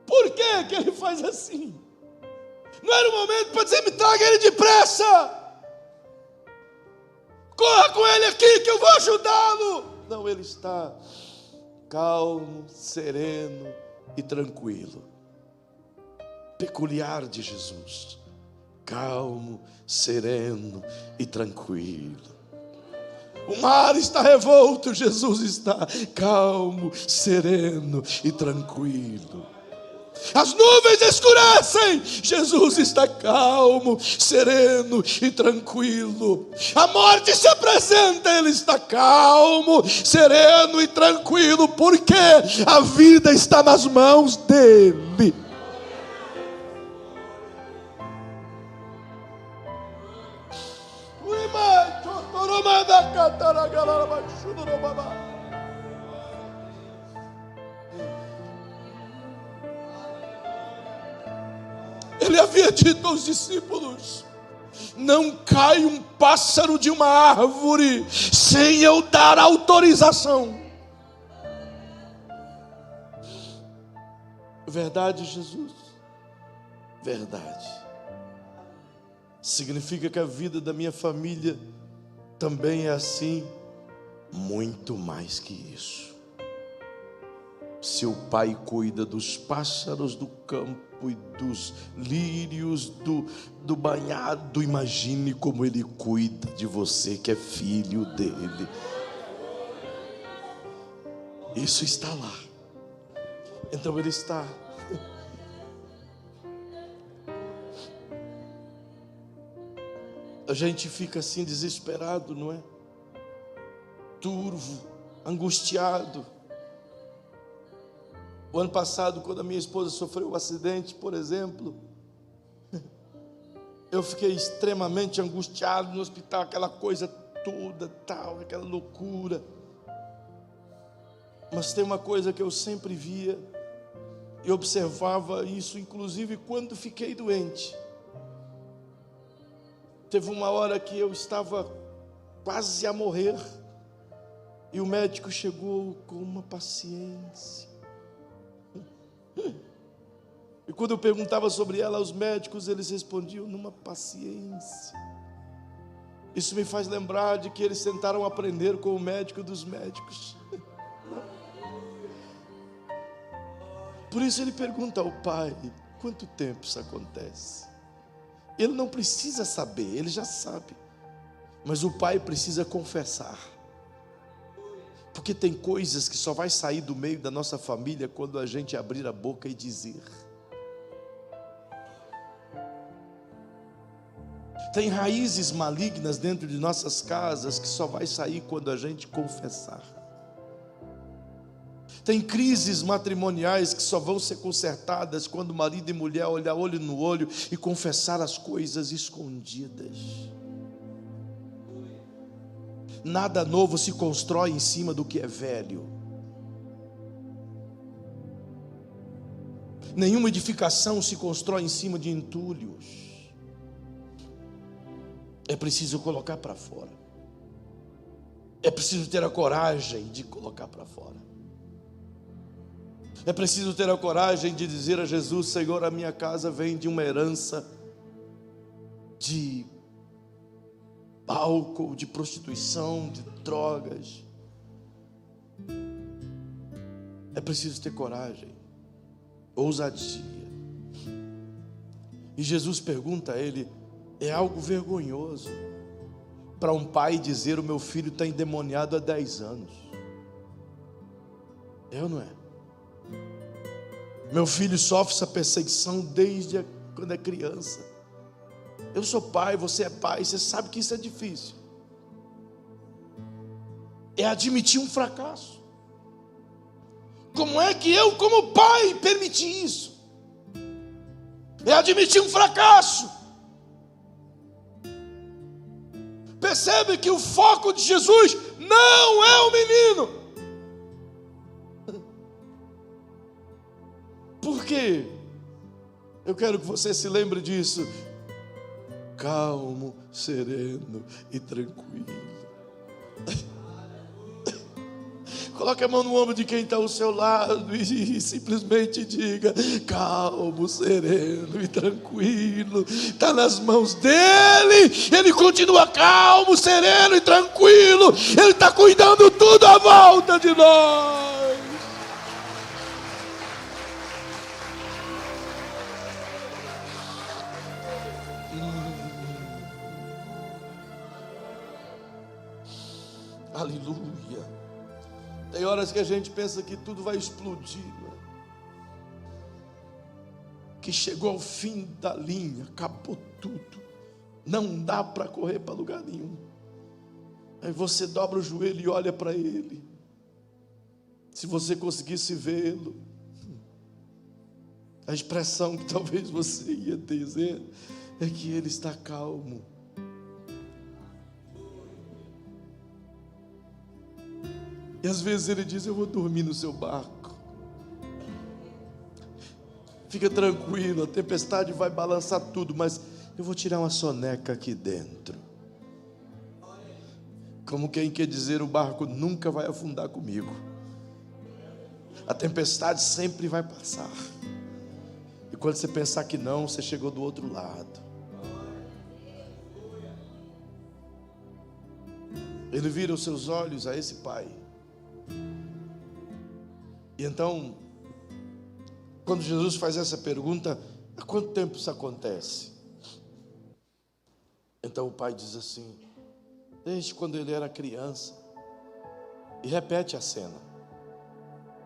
Por que ele faz assim? Não era o momento para dizer, me traga ele depressa, corra com ele aqui que eu vou ajudá-lo. Não, ele está calmo, sereno e tranquilo. Peculiar de Jesus, calmo, sereno e tranquilo. O mar está revolto, Jesus está calmo, sereno e tranquilo. As nuvens escurecem, Jesus está calmo, sereno e tranquilo. A morte se apresenta, Ele está calmo, sereno e tranquilo, porque a vida está nas mãos dEle. Ele havia dito aos discípulos: não cai um pássaro de uma árvore sem eu dar autorização. Verdade, Jesus? Verdade. Significa que a vida da minha família também é assim? Muito mais que isso. Se o Pai cuida dos pássaros do campo e dos lírios do banhado, imagine como Ele cuida de você que é filho dEle. Isso está lá. Então Ele está. A gente fica assim desesperado, não é? Turvo, angustiado. O ano passado, quando a minha esposa sofreu um acidente, por exemplo, eu fiquei extremamente angustiado no hospital, aquela coisa toda, tal, aquela loucura. Mas tem uma coisa que eu sempre via e observava isso, inclusive quando fiquei doente. Teve uma hora que eu estava quase a morrer. E o médico chegou com uma paciência. E quando eu perguntava sobre ela aos médicos, eles respondiam numa paciência. Isso me faz lembrar de que eles tentaram aprender com o médico dos médicos. Por isso ele pergunta ao pai: quanto tempo isso acontece? Ele não precisa saber, ele já sabe. Mas o pai precisa confessar. Porque tem coisas que só vai sair do meio da nossa família quando a gente abrir a boca e dizer. Tem raízes malignas dentro de nossas casas que só vai sair quando a gente confessar. Tem crises matrimoniais que só vão ser consertadas quando marido e mulher olhar olho no olho e confessar as coisas escondidas. Nada novo se constrói em cima do que é velho. Nenhuma edificação se constrói em cima de entulhos. É preciso colocar para fora. É preciso ter a coragem de colocar para fora. É preciso ter a coragem de dizer a Jesus: Senhor, a minha casa vem de uma herança de álcool, de prostituição, de drogas. É preciso ter coragem, ousadia. E Jesus pergunta a ele: é algo vergonhoso para um pai dizer: o meu filho está endemoniado há 10 anos. É ou não é? Meu filho sofre essa perseguição desde quando é criança. Eu sou pai, você é pai, você sabe que isso é difícil. É admitir um fracasso. Como é que eu, como pai, permiti isso? É admitir um fracasso. Percebe que o foco de Jesus não é o menino. Por quê? Eu quero que você se lembre disso. Calmo, sereno e tranquilo. Coloque a mão no ombro de quem está ao seu lado e simplesmente diga: calmo, sereno e tranquilo. Está nas mãos dele. Ele continua calmo, sereno e tranquilo. Ele está cuidando tudo à volta de nós. Aleluia. Tem horas que a gente pensa que tudo vai explodir, né? Que chegou ao fim da linha, acabou tudo, não dá para correr para lugar nenhum. Aí você dobra o joelho e olha para ele. Se você conseguisse vê-lo, a expressão que talvez você ia dizer é que ele está calmo. E às vezes ele diz: eu vou dormir no seu barco. Fica tranquilo, a tempestade vai balançar tudo, mas eu vou tirar uma soneca aqui dentro. Como quem quer dizer: o barco nunca vai afundar comigo. A tempestade sempre vai passar. E quando você pensar que não, você chegou do outro lado. Ele vira os seus olhos a esse pai. E então, quando Jesus faz essa pergunta: há quanto tempo isso acontece? Então o pai diz assim: desde quando ele era criança. E repete a cena.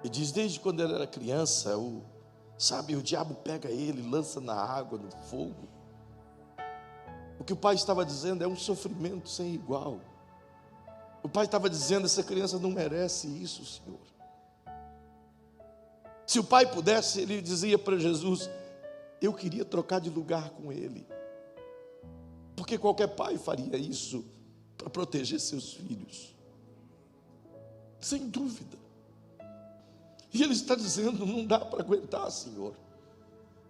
E diz: desde quando ele era criança, o diabo pega ele, lança na água, no fogo. O que o pai estava dizendo é um sofrimento sem igual. O pai estava dizendo: essa criança não merece isso, Senhor. Se o pai pudesse, ele dizia para Jesus: eu queria trocar de lugar com ele. Porque qualquer pai faria isso para proteger seus filhos, sem dúvida. E ele está dizendo: não dá para aguentar, Senhor.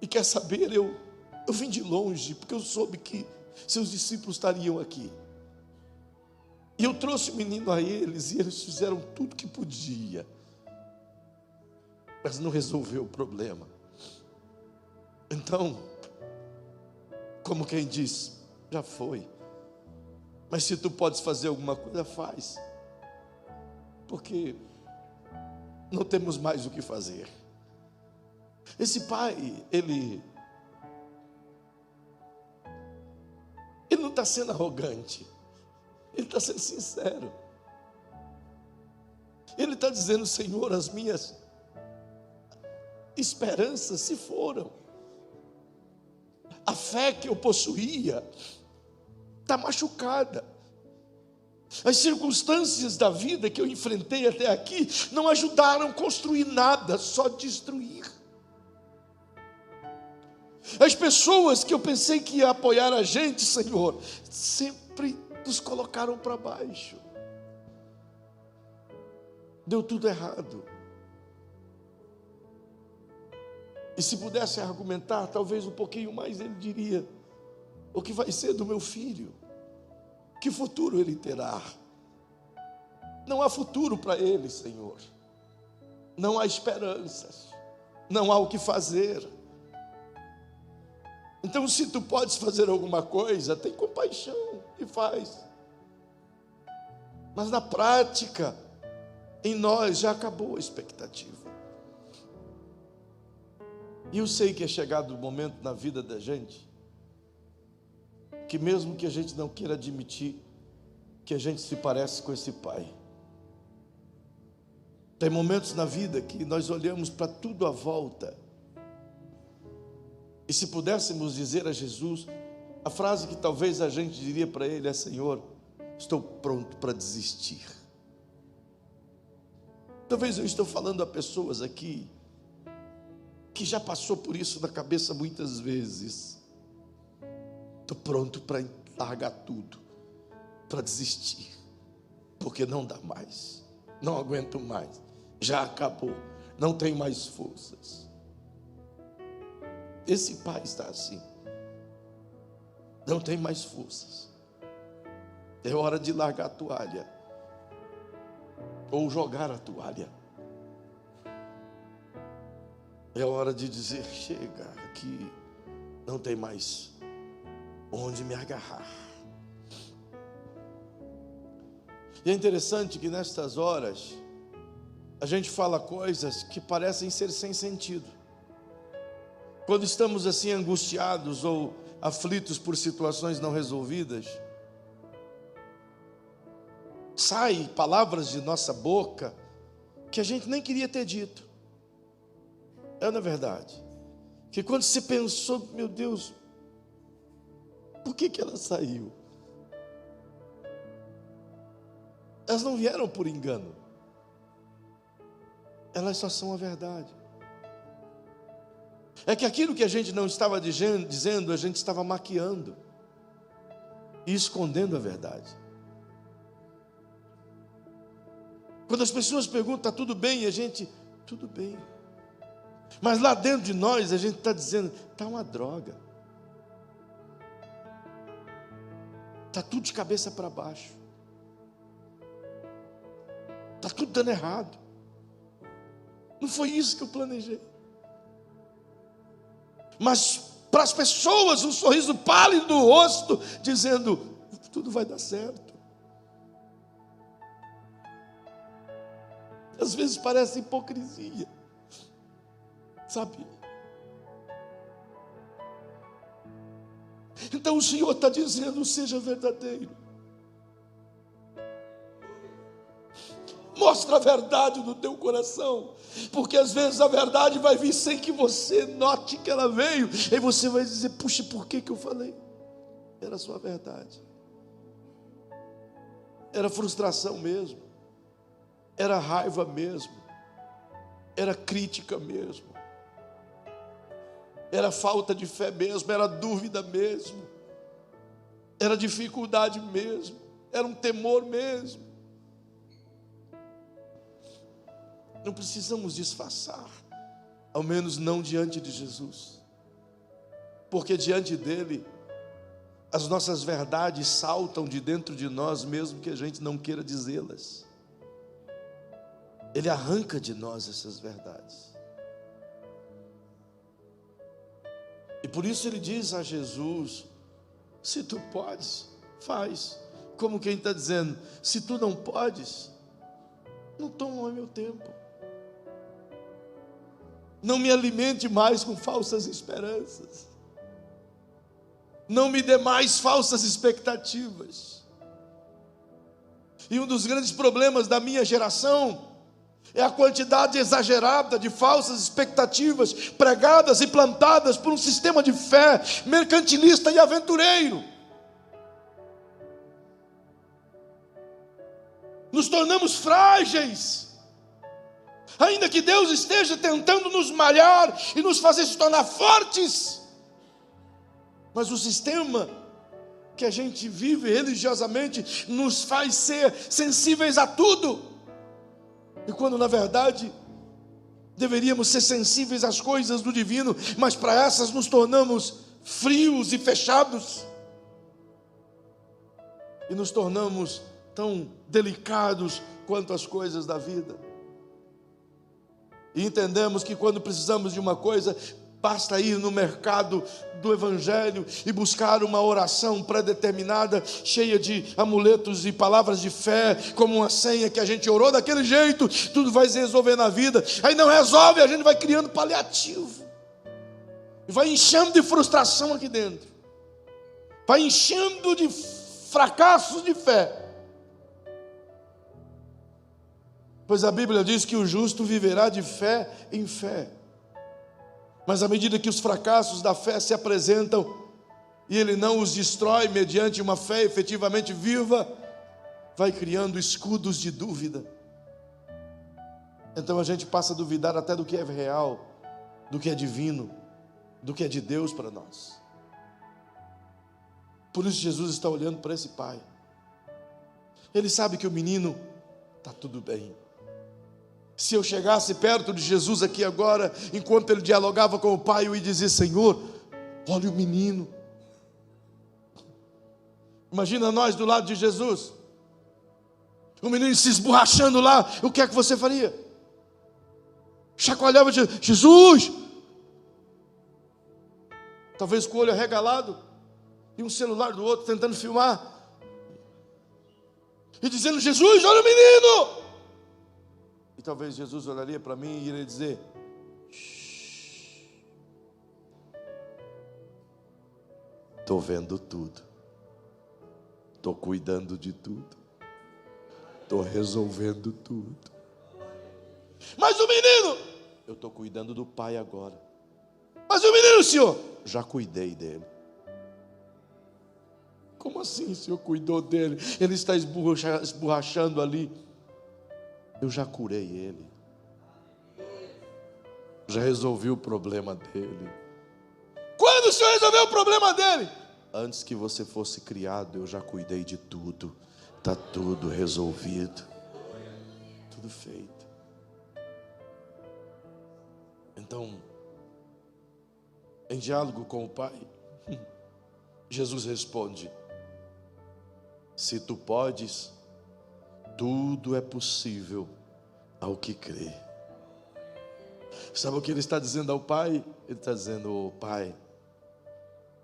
E quer saber, eu vim de longe, porque eu soube que seus discípulos estariam aqui. E eu trouxe o menino a eles, e eles fizeram tudo que podia, mas não resolveu o problema. Então, como quem diz, já foi. Mas se tu podes fazer alguma coisa, faz. Porque não temos mais o que fazer. Esse pai, ele não está sendo arrogante. Ele está sendo sincero. Ele está dizendo: Senhor, as minhas esperanças se foram. A fé que eu possuía está machucada. As circunstâncias da vida que eu enfrentei até aqui não ajudaram a construir nada, só destruir. As pessoas que eu pensei que ia apoiar a gente, Senhor, sempre nos colocaram para baixo. Deu tudo errado. E se pudesse argumentar, talvez um pouquinho mais, ele diria: o que vai ser do meu filho? Que futuro ele terá? Não há futuro para ele, Senhor. Não há esperanças. Não há o que fazer. Então, se tu podes fazer alguma coisa, tem compaixão e faz. Mas na prática, em nós já acabou a expectativa. E eu sei que é chegado o momento na vida da gente que, mesmo que a gente não queira admitir, que a gente se parece com esse pai. Tem momentos na vida que nós olhamos para tudo à volta, e se pudéssemos dizer a Jesus, a frase que talvez a gente diria para ele é: Senhor, estou pronto para desistir. Talvez eu estou falando a pessoas aqui que já passou por isso na cabeça muitas vezes. Estou pronto para largar tudo, para desistir, porque não dá mais, não aguento mais, já acabou, não tenho mais forças. Esse pai está assim, não tem mais forças. É hora de largar a toalha, ou jogar a toalha. É hora de dizer: chega, aqui não tem mais onde me agarrar. E é interessante que nestas horas a gente fala coisas que parecem ser sem sentido. Quando estamos assim angustiados ou aflitos por situações não resolvidas, saem palavras de nossa boca que a gente nem queria ter dito. É na verdade que quando você pensou: meu Deus, por que ela saiu? Elas não vieram por engano, elas só são a verdade. É que aquilo que a gente não estava dizendo, a gente estava maquiando e escondendo a verdade. Quando as pessoas perguntam: está tudo bem? E a gente: tudo bem. Mas lá dentro de nós a gente está dizendo: está uma droga, está tudo de cabeça para baixo, está tudo dando errado, não foi isso que eu planejei. Mas para as pessoas um sorriso pálido no rosto, dizendo: tudo vai dar certo. Às vezes parece hipocrisia, sabe? Então o Senhor está dizendo: seja verdadeiro. Mostra a verdade no teu coração, porque às vezes a verdade vai vir sem que você note que ela veio, e você vai dizer: puxa, por que eu falei? Era só a verdade, era frustração mesmo, era raiva mesmo, era crítica mesmo, era falta de fé mesmo, era dúvida mesmo, era dificuldade mesmo, era um temor mesmo. Não precisamos disfarçar, ao menos não diante de Jesus, porque diante dele as nossas verdades saltam de dentro de nós, mesmo que a gente não queira dizê-las. Ele arranca de nós essas verdades. E por isso ele diz a Jesus: se tu podes, faz. Como quem está dizendo: se tu não podes, não toma meu tempo. Não me alimente mais com falsas esperanças. Não me dê mais falsas expectativas. E um dos grandes problemas da minha geração é a quantidade exagerada de falsas expectativas pregadas e plantadas por um sistema de fé mercantilista e aventureiro. Nos tornamos frágeis, ainda que Deus esteja tentando nos malhar e nos fazer se tornar fortes. Mas o sistema que a gente vive religiosamente nos faz ser sensíveis a tudo. E quando na verdade deveríamos ser sensíveis às coisas do divino, mas para essas nos tornamos frios e fechados. E nos tornamos tão delicados quanto as coisas da vida. E entendemos que quando precisamos de uma coisa, basta ir no mercado do Evangelho e buscar uma oração pré-determinada, cheia de amuletos e palavras de fé, como uma senha que a gente orou daquele jeito, tudo vai se resolver na vida. Aí não resolve, a gente vai criando paliativo, e vai enchendo de frustração aqui dentro, vai enchendo de fracassos de fé. Pois a Bíblia diz que o justo viverá de fé em fé. Mas à medida que os fracassos da fé se apresentam e ele não os destrói mediante uma fé efetivamente viva, vai criando escudos de dúvida. Então a gente passa a duvidar até do que é real, do que é divino, do que é de Deus para nós. Por isso Jesus está olhando para esse pai. Ele sabe que o menino está tudo bem. Se eu chegasse perto de Jesus aqui agora, enquanto ele dialogava com o pai, eu ia dizer: Senhor, olha o menino. Imagina nós do lado de Jesus, o menino se esborrachando lá, o que é que você faria? Chacoalhava Jesus, talvez com o olho arregalado, e um celular do outro tentando filmar, e dizendo: Jesus, olha o menino. E talvez Jesus olharia para mim e iria dizer: estou vendo tudo, estou cuidando de tudo, estou resolvendo tudo. Mas o menino, eu estou cuidando do pai agora. Mas o menino, senhor, já cuidei dele. Como assim o senhor cuidou dele? Ele está esborrachando ali. Eu já curei ele, já resolvi o problema dele. Quando o Senhor resolveu o problema dele? Antes que você fosse criado, eu já cuidei de tudo. Está tudo resolvido, tudo feito. Então, em diálogo com o Pai, Jesus responde: se tu podes, tudo é possível ao que crê. Sabe o que ele está dizendo ao pai? Ele está dizendo: pai,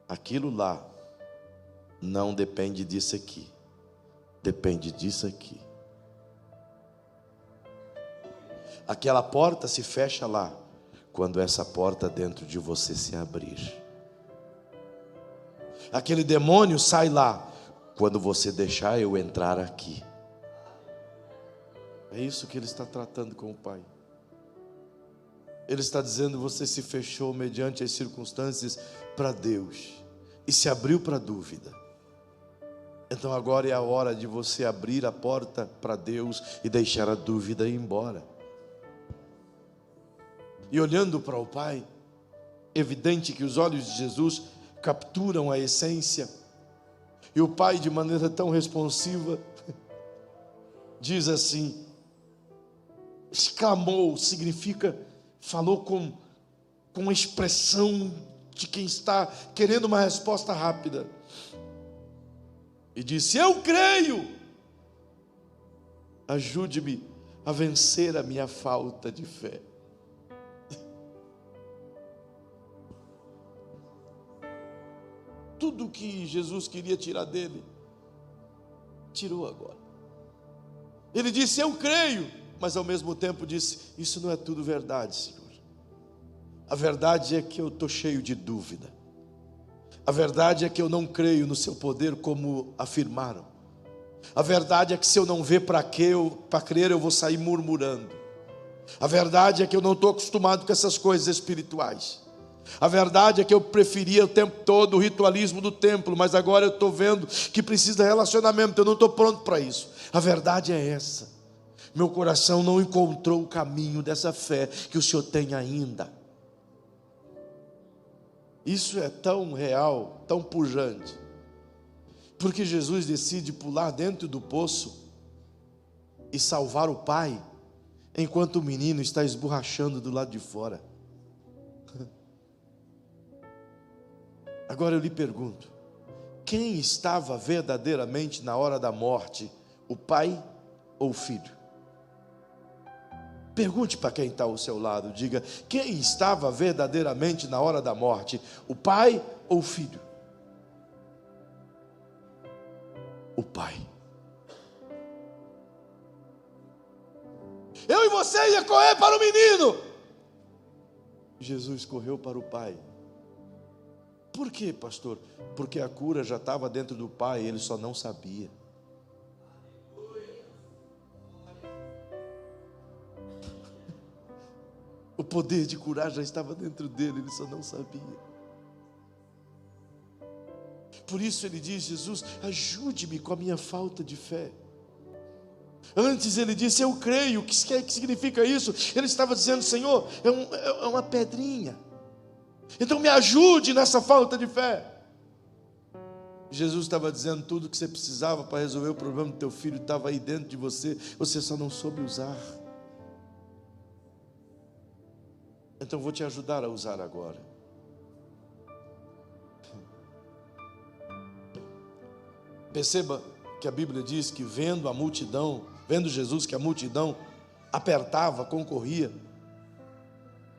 aquilo lá não depende disso aqui, depende disso aqui. Aquela porta se fecha lá quando essa porta dentro de você se abrir. Aquele demônio sai lá quando você deixar eu entrar aqui. É isso que ele está tratando com o pai. Ele está dizendo: você se fechou mediante as circunstâncias para Deus e se abriu para a dúvida. Então agora é a hora de você abrir a porta para Deus e deixar a dúvida ir embora. E olhando para o pai, evidente que os olhos de Jesus capturam a essência. E o pai, de maneira tão responsiva, diz assim, exclamou, significa, falou com uma expressão de quem está querendo uma resposta rápida. e disse: eu creio, ajude-me a vencer a minha falta de fé. Tudo que Jesus queria tirar dele, tirou agora. Ele disse: eu creio, mas ao mesmo tempo disse: isso não é tudo verdade, Senhor. A verdade é que eu estou cheio de dúvida. A verdade é que eu não creio no seu poder como afirmaram. A verdade é que se eu não ver para crer, eu vou sair murmurando. A verdade é que eu não estou acostumado com essas coisas espirituais. A verdade é que eu preferia o tempo todo o ritualismo do templo, mas agora eu estou vendo que precisa de relacionamento, eu não estou pronto para isso. A verdade é essa: meu coração não encontrou o caminho dessa fé que o Senhor tem ainda. Isso é tão real, tão pujante, porque Jesus decide pular dentro do poço e salvar o pai, enquanto o menino está esborrachando do lado de fora. Agora eu lhe pergunto: quem estava verdadeiramente na hora da morte, o pai ou o filho? Pergunte para quem está ao seu lado, diga: quem estava verdadeiramente na hora da morte, o pai ou o filho? O pai. Eu e você ia correr para o menino. Jesus correu para o pai. Por quê, pastor? Porque a cura já estava dentro do pai, ele só não sabia. O poder de curar já estava dentro dele, ele só não sabia. Por isso ele diz: Jesus, ajude-me com a minha falta de fé. Antes ele disse: eu creio. O que significa isso? Ele estava dizendo: Senhor, é uma pedrinha, então me ajude nessa falta de fé. Jesus estava dizendo: tudo que você precisava para resolver o problema do teu filho estava aí dentro de você, você só não soube usar. Então vou te ajudar a usar agora. Perceba que a Bíblia diz que vendo Jesus que a multidão apertava, concorria,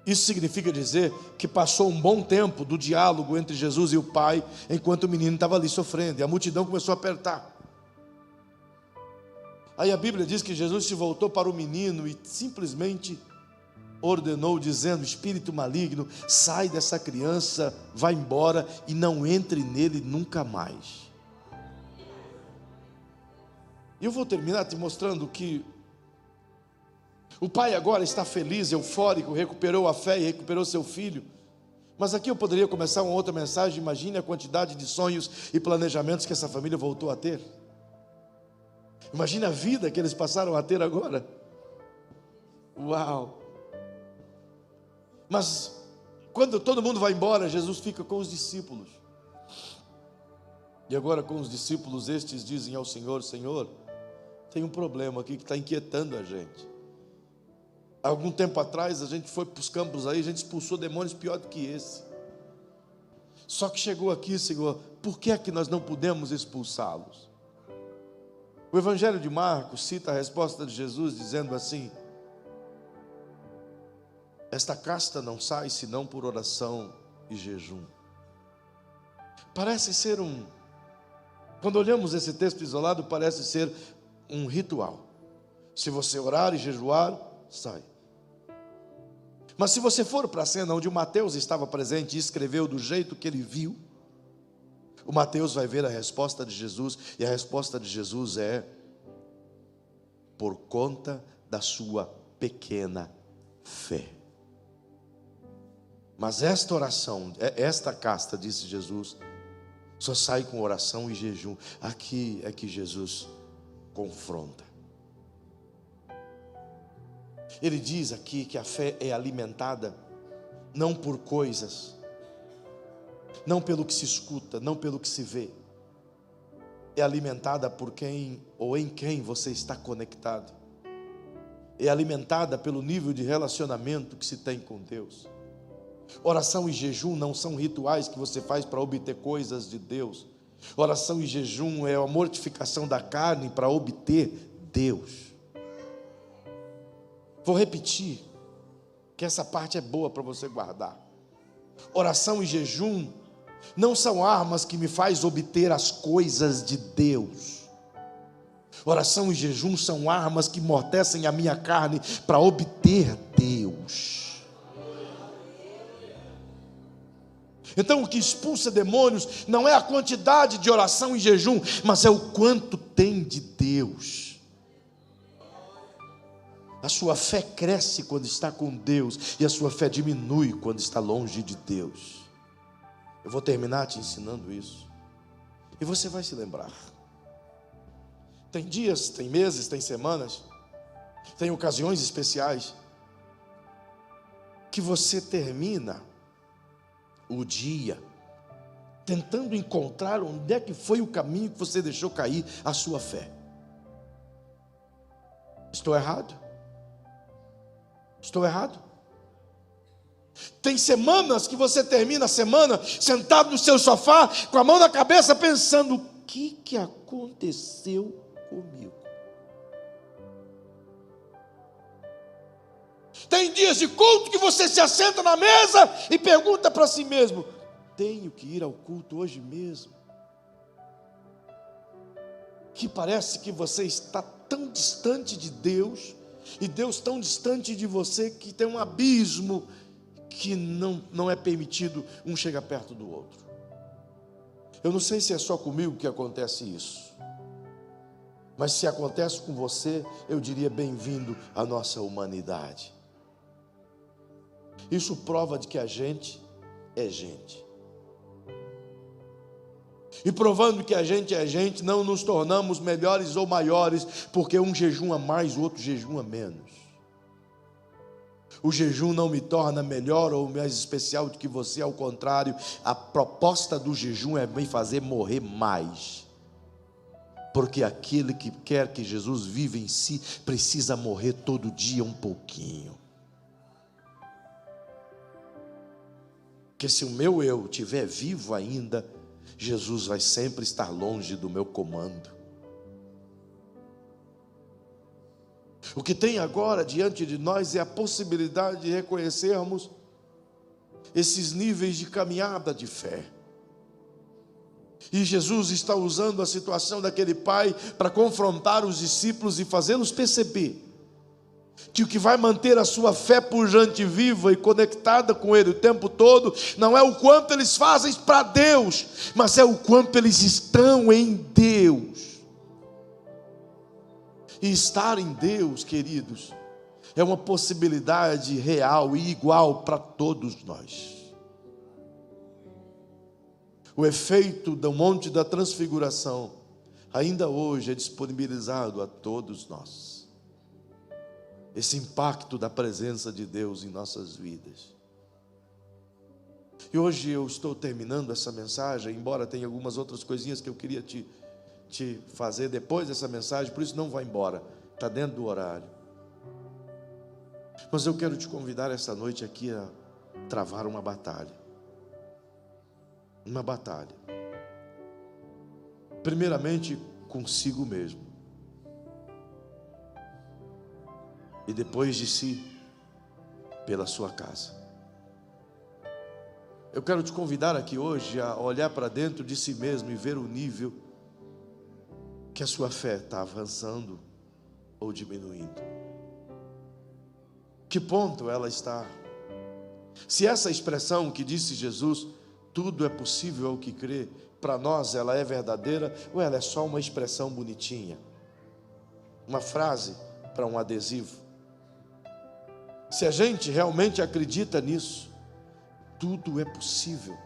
isso significa dizer que passou um bom tempo do diálogo entre Jesus e o pai, enquanto o menino estava ali sofrendo, e a multidão começou a apertar. Aí a Bíblia diz que Jesus se voltou para o menino e simplesmente ordenou, dizendo: espírito maligno, sai dessa criança, vai embora e não entre nele nunca mais. E eu vou terminar te mostrando que o pai agora está feliz, eufórico, recuperou a fé e recuperou seu filho. Mas aqui eu poderia começar uma outra mensagem. Imagine a quantidade de sonhos e planejamentos que essa família voltou a ter. Imagine a vida que eles passaram a ter agora. Uau! Mas quando todo mundo vai embora, Jesus fica com os discípulos. E agora com os discípulos, estes dizem ao Senhor: Senhor, tem um problema aqui que está inquietando a gente. Algum tempo atrás a gente foi para os campos aí, a gente expulsou demônios pior do que esse. Só que chegou aqui, Senhor, por que é que nós não pudemos expulsá-los? O Evangelho de Marcos cita a resposta de Jesus dizendo assim: esta casta não sai senão por oração e jejum. Parece ser quando olhamos esse texto isolado, parece ser um ritual. Se você orar e jejuar, sai. Mas se você for para a cena onde o Mateus estava presente e escreveu do jeito que ele viu, o Mateus vai ver a resposta de Jesus, e a resposta de Jesus é: por conta da sua pequena fé. Mas esta oração, esta casta, disse Jesus, só sai com oração e jejum. Aqui é que Jesus confronta. Ele diz aqui que a fé é alimentada não por coisas, não pelo que se escuta, não pelo que se vê. É alimentada por quem ou em quem você está conectado. É alimentada pelo nível de relacionamento que se tem com Deus. Oração e jejum não são rituais que você faz para obter coisas de Deus. Oração e jejum é a mortificação da carne para obter Deus. Vou repetir, que essa parte é boa para você guardar. Oração e jejum não são armas que me faz obter as coisas de Deus. Oração e jejum são armas que amortecem a minha carne para obter Deus. Então o que expulsa demônios não é a quantidade de oração e jejum, mas é o quanto tem de Deus. A sua fé cresce quando está com Deus, e a sua fé diminui quando está longe de Deus. Eu vou terminar te ensinando isso, e você vai se lembrar. Tem dias, tem meses, tem semanas, tem ocasiões especiais, que você termina o dia tentando encontrar onde é que foi o caminho que você deixou cair a sua fé. Estou errado? Estou errado? Tem semanas que você termina a semana sentado no seu sofá, com a mão na cabeça, pensando: o que aconteceu comigo? Tem dias de culto que você se assenta na mesa e pergunta para si mesmo: tenho que ir ao culto hoje mesmo? Que parece que você está tão distante de Deus, e Deus tão distante de você, que tem um abismo que não é permitido um chegar perto do outro. Eu não sei se é só comigo que acontece isso, mas se acontece com você, eu diria bem-vindo à nossa humanidade. Isso prova de que a gente é gente. E provando que a gente é gente, não nos tornamos melhores ou maiores, porque um jejuma mais, o outro jejuma menos. O jejum não me torna melhor ou mais especial do que você, ao contrário, a proposta do jejum é me fazer morrer mais. Porque aquele que quer que Jesus viva em si, precisa morrer todo dia um pouquinho. Porque se o meu eu estiver vivo ainda, Jesus vai sempre estar longe do meu comando. O que tem agora diante de nós é a possibilidade de reconhecermos esses níveis de caminhada de fé. E Jesus está usando a situação daquele pai para confrontar os discípulos e fazê-los perceber que o que vai manter a sua fé pujante, viva e conectada com Ele o tempo todo, não é o quanto eles fazem para Deus, mas é o quanto eles estão em Deus. E estar em Deus, queridos, é uma possibilidade real e igual para todos nós. O efeito do Monte da Transfiguração ainda hoje é disponibilizado a todos nós. Esse impacto da presença de Deus em nossas vidas. E hoje eu estou terminando essa mensagem, embora tenha algumas outras coisinhas que eu queria te fazer depois dessa mensagem, por isso não vá embora, está dentro do horário. Mas eu quero te convidar essa noite aqui a travar uma batalha. Uma batalha. Primeiramente consigo mesmo. E depois de si, pela sua casa. Eu quero te convidar aqui hoje a olhar para dentro de si mesmo e ver o nível que a sua fé está avançando ou diminuindo. Que ponto ela está? Se essa expressão que disse Jesus, tudo é possível ao que crê, para nós ela é verdadeira, ou ela é só uma expressão bonitinha? Uma frase para um adesivo? Se a gente realmente acredita nisso, tudo é possível.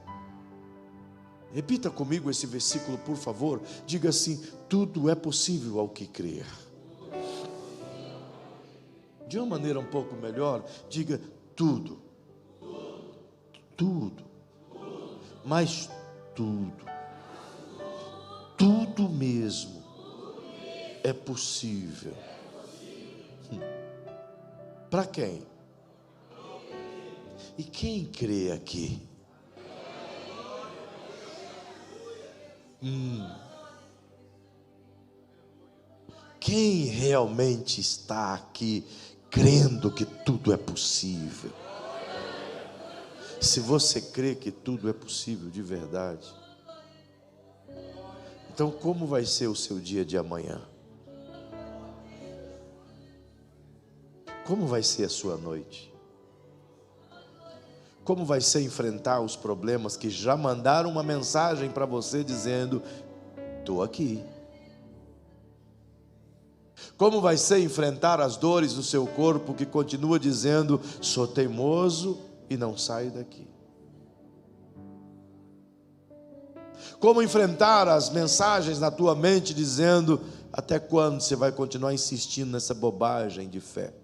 Repita comigo esse versículo, por favor. Diga assim: tudo é possível ao que crer. De uma maneira um pouco melhor, diga tudo. Tudo. Mas tudo. Tudo mesmo é possível. Para quem? E quem crê aqui? Quem realmente está aqui crendo que tudo é possível? Se você crê que tudo é possível de verdade, então como vai ser o seu dia de amanhã? Como vai ser a sua noite? Como vai ser enfrentar os problemas que já mandaram uma mensagem para você dizendo: estou aqui? Como vai ser enfrentar as dores do seu corpo que continua dizendo: sou teimoso e não saio daqui? Como enfrentar as mensagens na tua mente dizendo: até quando você vai continuar insistindo nessa bobagem de fé?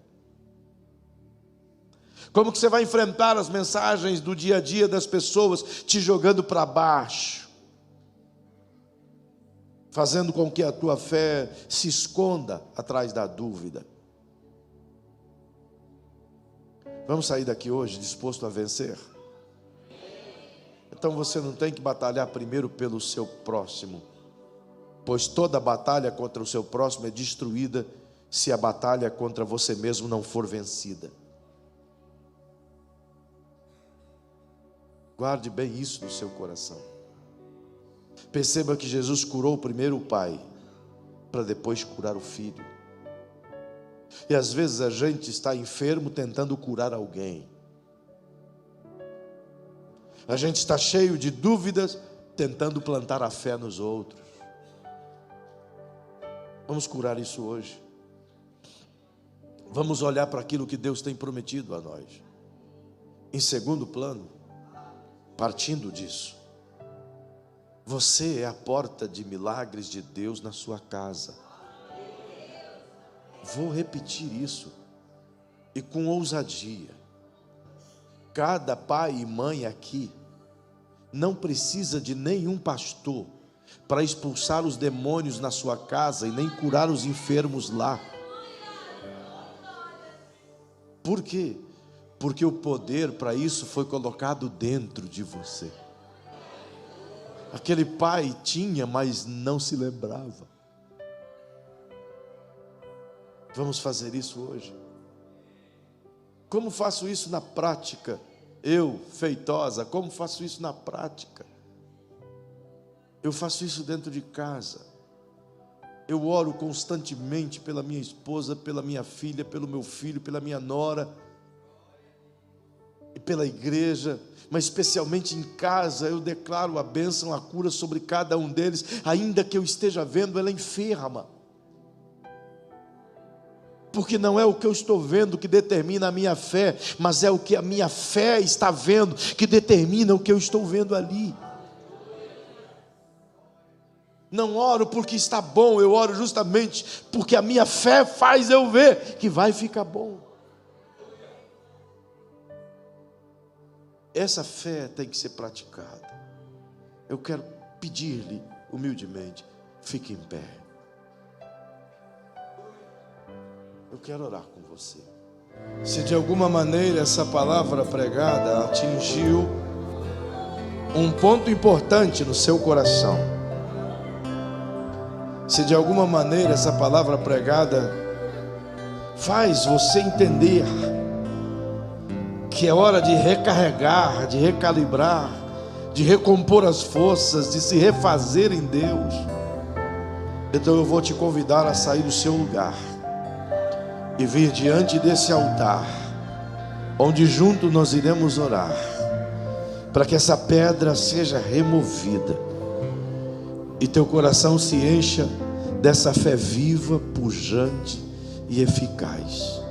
Como que você vai enfrentar as mensagens do dia a dia das pessoas te jogando para baixo, fazendo com que a tua fé se esconda atrás da dúvida? Vamos sair daqui hoje disposto a vencer? Então você não tem que batalhar primeiro pelo seu próximo, pois toda batalha contra o seu próximo é destruída se a batalha contra você mesmo não for vencida. Guarde bem isso no seu coração. Perceba que Jesus curou primeiro o pai, para depois curar o filho. E às vezes a gente está enfermo tentando curar alguém. A gente está cheio de dúvidas tentando plantar a fé nos outros. Vamos curar isso hoje. Vamos olhar para aquilo que Deus tem prometido a nós. Em segundo plano, partindo disso, você é a porta de milagres de Deus na sua casa. Vou repetir isso, e com ousadia. Cada pai e mãe aqui não precisa de nenhum pastor para expulsar os demônios na sua casa e nem curar os enfermos lá. Por quê? Porque o poder para isso foi colocado dentro de você. Aquele pai tinha, mas não se lembrava. Vamos fazer isso hoje. Como faço isso na prática? Eu, Feitosa, como faço isso na prática? Eu faço isso dentro de casa. Eu oro constantemente pela minha esposa, pela minha filha, pelo meu filho, pela minha nora e pela igreja, mas especialmente em casa eu declaro a bênção, a cura sobre cada um deles, ainda que eu esteja vendo ela enferma, porque não é o que eu estou vendo que determina a minha fé, mas é o que a minha fé está vendo que determina o que eu estou vendo ali. Não oro porque está bom, eu oro justamente porque a minha fé faz eu ver que vai ficar bom. Essa fé tem que ser praticada. Eu quero pedir-lhe humildemente, fique em pé. Eu quero orar com você. Se de alguma maneira essa palavra pregada atingiu um ponto importante no seu coração, se de alguma maneira essa palavra pregada faz você entender que é hora de recarregar, de recalibrar, de recompor as forças, de se refazer em Deus, então eu vou te convidar a sair do seu lugar e vir diante desse altar, onde juntos nós iremos orar, para que essa pedra seja removida e teu coração se encha dessa fé viva, pujante e eficaz,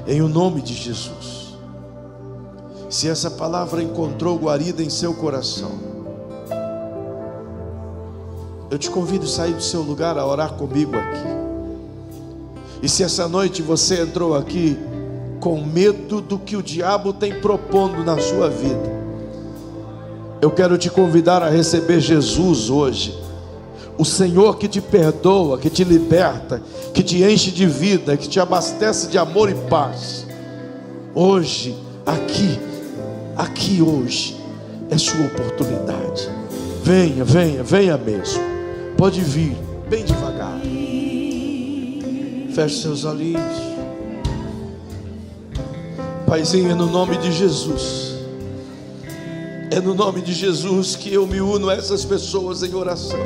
em o nome de Jesus. Se essa palavra encontrou guarida em seu coração, eu te convido a sair do seu lugar a orar comigo aqui. E se essa noite você entrou aqui com medo do que o diabo tem propondo na sua vida, eu quero te convidar a receber Jesus hoje, o Senhor que te perdoa, que te liberta, que te enche de vida, que te abastece de amor e paz. Hoje, aqui hoje é sua oportunidade. Venha, venha, venha mesmo. Pode vir, bem devagar. Feche seus olhinhos. Paizinho, é no nome de Jesus. É no nome de Jesus que eu me uno a essas pessoas em oração.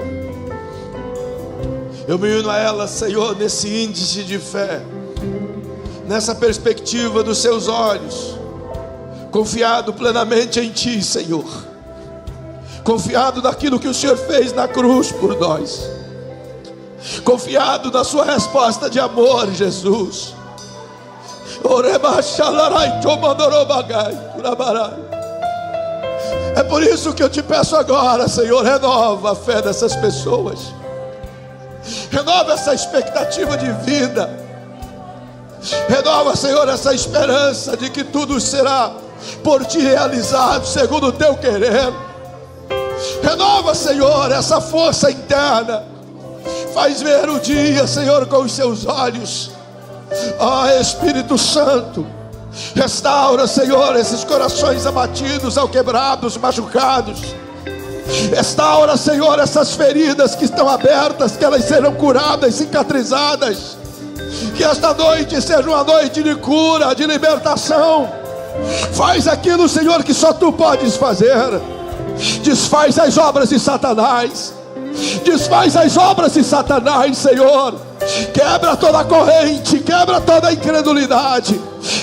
Eu me uno a elas, Senhor, nesse índice de fé, nessa perspectiva dos seus olhos, confiado plenamente em Ti, Senhor, confiado naquilo que o Senhor fez na cruz por nós, confiado na sua resposta de amor, Jesus. É por isso que eu te peço agora, Senhor, renova a fé dessas pessoas, renova essa expectativa de vida, renova, Senhor, essa esperança de que tudo será por Ti realizado segundo o Teu querer. Renova, Senhor, essa força interna. Faz ver o dia, Senhor, com os seus olhos. Espírito Santo, restaura, Senhor, esses corações abatidos, quebrados, machucados. Restaura, Senhor, essas feridas que estão abertas, que elas serão curadas, cicatrizadas. Que esta noite seja uma noite de cura, de libertação. Faz aquilo, Senhor, que só Tu podes fazer. Desfaz as obras de Satanás. Desfaz as obras de Satanás, Senhor. Quebra toda a corrente, quebra toda a incredulidade,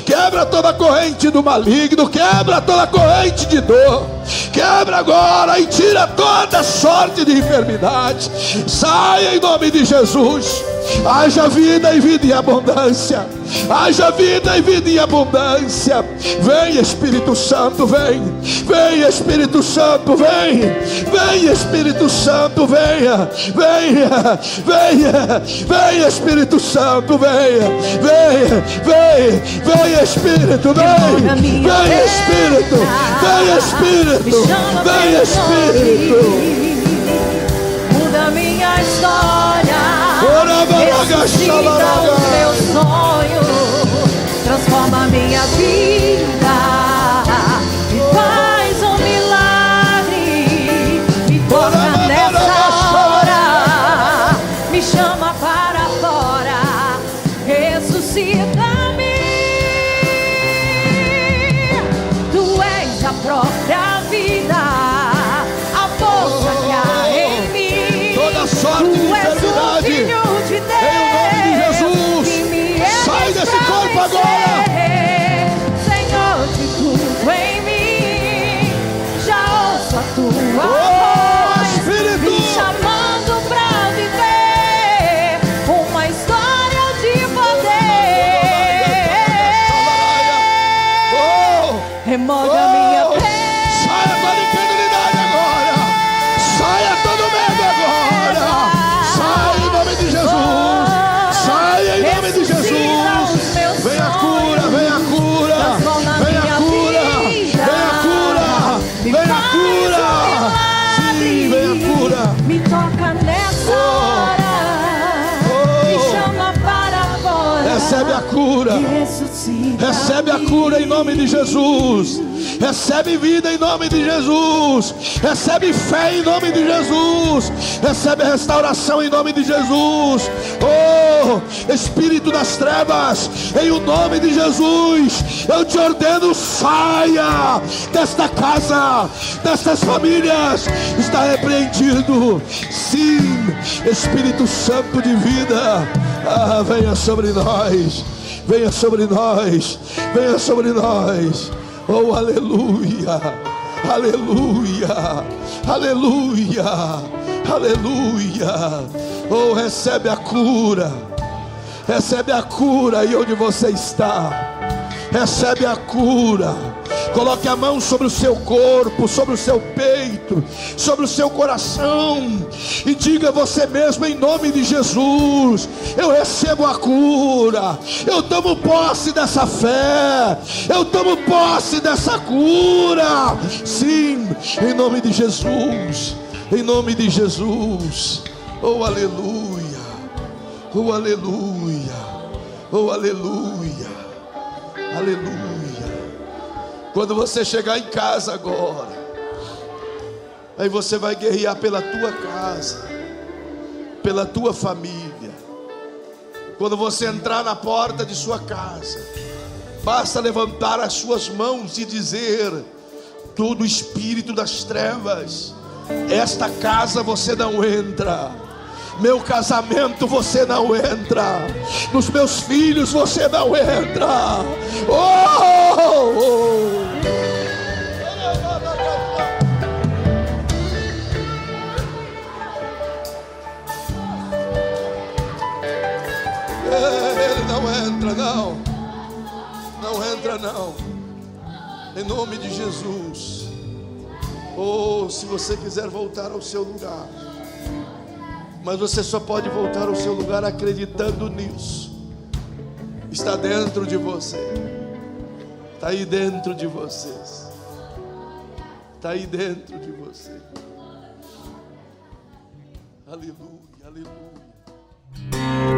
quebra toda a corrente do maligno, quebra toda a corrente de dor. Quebra agora e tira toda sorte de enfermidade. Saia em nome de Jesus. Haja vida e vida em abundância. Haja vida e vida em abundância. Vem, Espírito Santo, vem. Vem, Espírito Santo, vem. Vem, Espírito Santo, venha. Venha, venha. Vem, Espírito Santo, venha. Venha, vem. Vem, Espírito, vem. Vem, Espírito. Vem, Espírito. Vem, Espírito. Muda minha história. Ressuscita os meus sonhos, transforma minha vida, me faz um milagre, me toca nessa hora, me chama para fora, ressuscita-me. Tu és a própria vida, a força que há em mim. Toda sorte de enfermidade, desse corpo agora, Senhor de tudo em mim, já ouço a Tua voz, Espírito, me chamando pra viver uma história de poder. Remove a minha pele, saia toda incredulidade agora, saia todo medo agora, saia em nome de Jesus, saia em nome de Jesus. Vem a cura, vem a cura, vem a cura, vem a cura, vem a cura, sim, vem a cura. Me toca nessa hora, me chama para fora. Recebe a cura, recebe a cura em nome de Jesus. Recebe vida em nome de Jesus. Recebe fé em nome de Jesus. Recebe restauração em nome de Jesus. Espírito das trevas, em o nome de Jesus, eu te ordeno, saia desta casa, destas famílias. Está repreendido. Sim, Espírito Santo de vida, venha sobre nós. Venha sobre nós. Venha sobre nós. Oh, aleluia, aleluia, aleluia, aleluia. Oh, recebe a cura aí onde você está. Recebe a cura. Coloque a mão sobre o seu corpo, sobre o seu peito, sobre o seu coração, e diga a você mesmo, em nome de Jesus: eu recebo a cura. Eu tomo posse dessa fé. Eu tomo posse dessa cura. Sim, em nome de Jesus. Em nome de Jesus. Oh, aleluia. Oh, aleluia. Oh, aleluia. Aleluia. Quando você chegar em casa agora, Aí você vai guerrear pela tua casa, pela tua família. Quando você entrar na porta de sua casa, basta levantar as suas mãos e dizer: todo espírito das trevas, esta casa você não entra. Meu casamento você não entra. Nos meus filhos você não entra. Oh! Ele não entra, não. Não entra, não. Em nome de Jesus. Oh, se você quiser voltar ao seu lugar, mas você só pode voltar ao seu lugar acreditando nisso. Está dentro de você. Está aí dentro de vocês. Está aí dentro de você. Aleluia, aleluia.